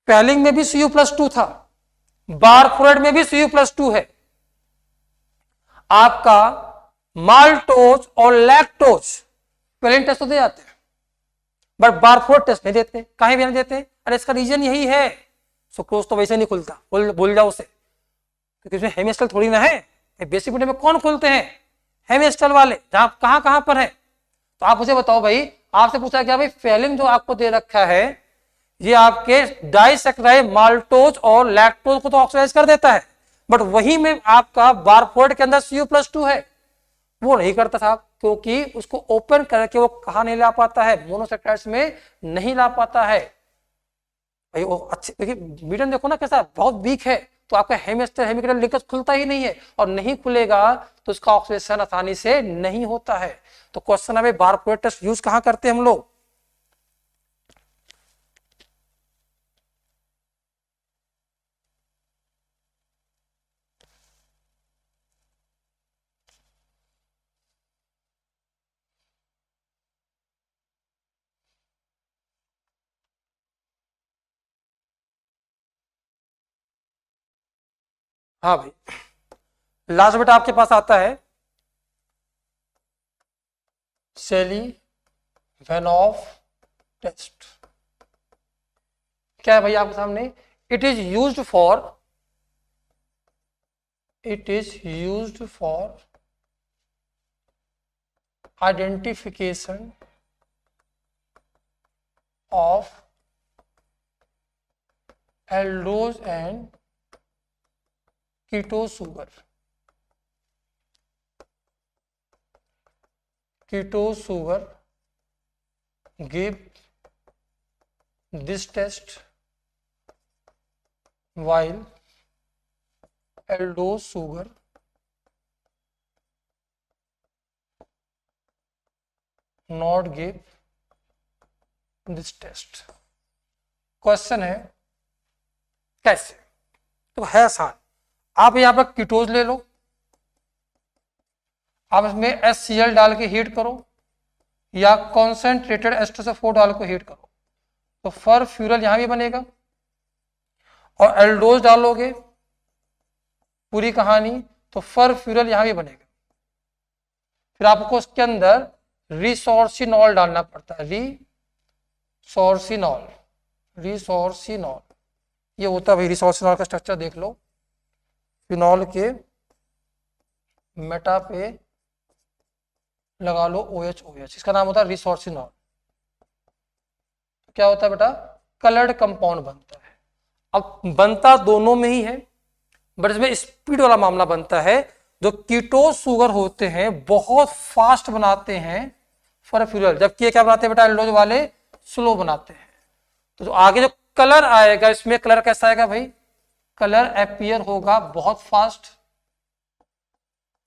पैलिंग में भी Cu+2 था, बारफोरेट में भी Cu+2 है। आपका माल्टोज और लैक्टोज पैलिंग टेस्ट तो दे जाते हैं, बट बारफोरेट टेस्ट नहीं देते। कहीं भी नहीं देते। अरे इसका रीजन यही है, सुक्रोज तो वैसे नहीं खुलता, भूल जाओ उसे, क्योंकि इसमें हेमिएस्टल थोड़ी ना है। बेसिक मीडियम में कौन खुलते हैं? हेमिएस्टल वाले। जहां कहां पर है? तो आप मुझे बताओ भाई, आपसे पूछा क्या भाई फेलिंग जो आपको दे रखा है ये आपके डाइसैकेराइड माल्टोज और लैक्टोज को तो ऑक्सीडाइज कर देता है, बट वही में आपका बारफोरेट के अंदर Cu+2 है, वो नहीं करता साहब, क्योंकि उसको ओपन करके वो कहां नहीं ला पाता है? मोनोसैकेराइड्स में नहीं ला पाता है भाई। वो अच्छे देखिए मीडियम देखो ना कैसा बहुत वीक है, तो आपका हेमिएस्टर हेमिकल लिंकेज खुलता ही नहीं है, और नहीं खुलेगा तो उसका ऑक्सीडेशन आसानी से नहीं होता है। तो क्वेश्चन है बारफोरेट टेस्ट यूज कहां करते हैं हम लोग? हाँ भाई, लास्ट बेटा आपके पास आता है सेलीवेनॉफ टेस्ट। क्या है भाई आपके सामने? It is used for identification of aldose and keto sugar. give this test while aldose sugar not give this test। Question है कैसे? तो है आसान। आप यहाँ पर कीटोज ले लो, आप इसमें HCl डाल के हीट करो या कॉन्सेंट्रेटेड H2SO4 डाल के हीट करो, तो फरफ्यूरल यहां भी बनेगा, और एल्डोज डालोगे पूरी कहानी तो फरफ्यूरल यहां भी बनेगा। फिर आपको उसके अंदर रिसोर्सिनॉल डालना पड़ता है, रिसोर्सिनॉल ये होता है भाई। रिसोर्सिनॉल का स्ट्रक्चर देख लो, फिनॉल के मेटा पे लगा लो OH, इसका नाम होता है रिसोर्सिनॉल। क्या होता है बेटा? कलर्ड कंपाउंड बनता है। अब बनता दोनों में ही है, बट इसमें स्पीड वाला मामला बनता है। जो कीटोज सुगर होते हैं बहुत फास्ट बनाते हैं फरफ्यूरल, जबकि ये क्या बनाते हैं बेटा? एल्डोज वाले स्लो बनाते हैं। तो जो आगे जो कलर आएगा इसमें कलर कैसा आएगा भाई? कलर अपीयर होगा बहुत फास्ट,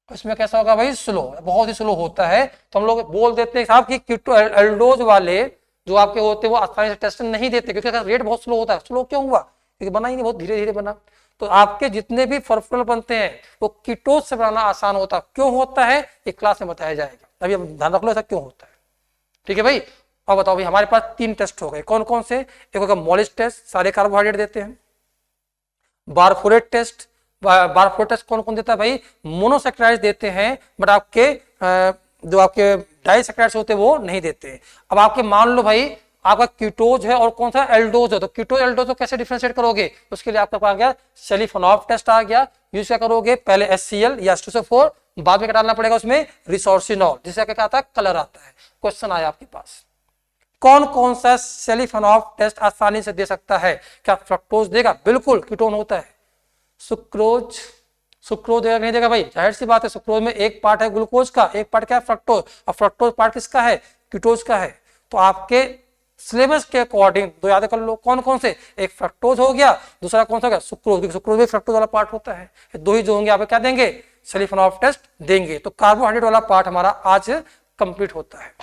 इसमें कैसा होगा भाई? स्लो, बहुत ही स्लो होता है। तो हम लोग बोल देते हैं साहब कि कीटो एल्डोज वाले जो आपके होते हैं वो आसानी से टेस्ट नहीं देते, क्योंकि रेट बहुत स्लो होता है। स्लो क्यों हुआ? क्योंकि बना ही नहीं, बहुत धीरे धीरे बना। तो आपके जितने भी फरफ्यूरल बनते हैं वो कीटोज से बनाना आसान होता है। क्यों होता है ये क्लास में बताया जाएगा, अभी हम ध्यान रख लो ऐसा क्यों होता है। ठीक है भाई। अब बताओ भाई, हमारे पास 3 टेस्ट हो गए, कौन कौन से? एक होगा मॉलिस टेस्ट, सारे कार्बोहाइड्रेट देते हैं। बारफोरेट टेस्ट, बारफोरेट टेस्ट कौन कौन देता है भाई? मोनोसैकेराइड्स देते हैं, बट आपके जो आपके डाइसैकेराइड्स होते हैं वो नहीं देते। अब आपके मान लो भाई आपका कीटोज है और कौन सा एल्डोज है, तो कीटोज एल्डोज को कैसे डिफरेंशिएट करोगे, उसके लिए आपका आ गया सेलिफोनॉफ टेस्ट आ गया। यूज क्या करोगे, पहले HCl या H2SO4, बाद में क्या डालना पड़ेगा उसमें, रिसोर्सिनॉल, जिससे क्या आता है, कलर आता है। क्वेश्चन आया आपके पास, कौन कौन सा सेलिफोनॉफ टेस्ट आसानी से दे सकता है, क्या फ्रक्टोज देगा, बिल्कुल कीटोन होता है। सुक्रोज, सुक्रोज देगा नहीं देगा भाई, जाहिर सी बात है, सुक्रोज में एक पार्ट है ग्लूकोज का, एक पार्ट क्या है फ्रक्टोज, और फ्रक्टोज पार्ट किसका है, कीटोज का है। तो आपके सिलेबस के अकॉर्डिंग दो याद कर लो, कौन कौन से, एक फ्रक्टोज हो गया, दूसरा कौन सा हो गया, सुक्रोज, सुक्रोज भी फ्रक्टोज वाला पार्ट होता है। दो ही जो होंगे आप क्या देंगे, सेलिफोनॉफ टेस्ट देंगे। तो कार्बोहाइड्रेट वाला पार्ट हमारा आज कंप्लीट होता है।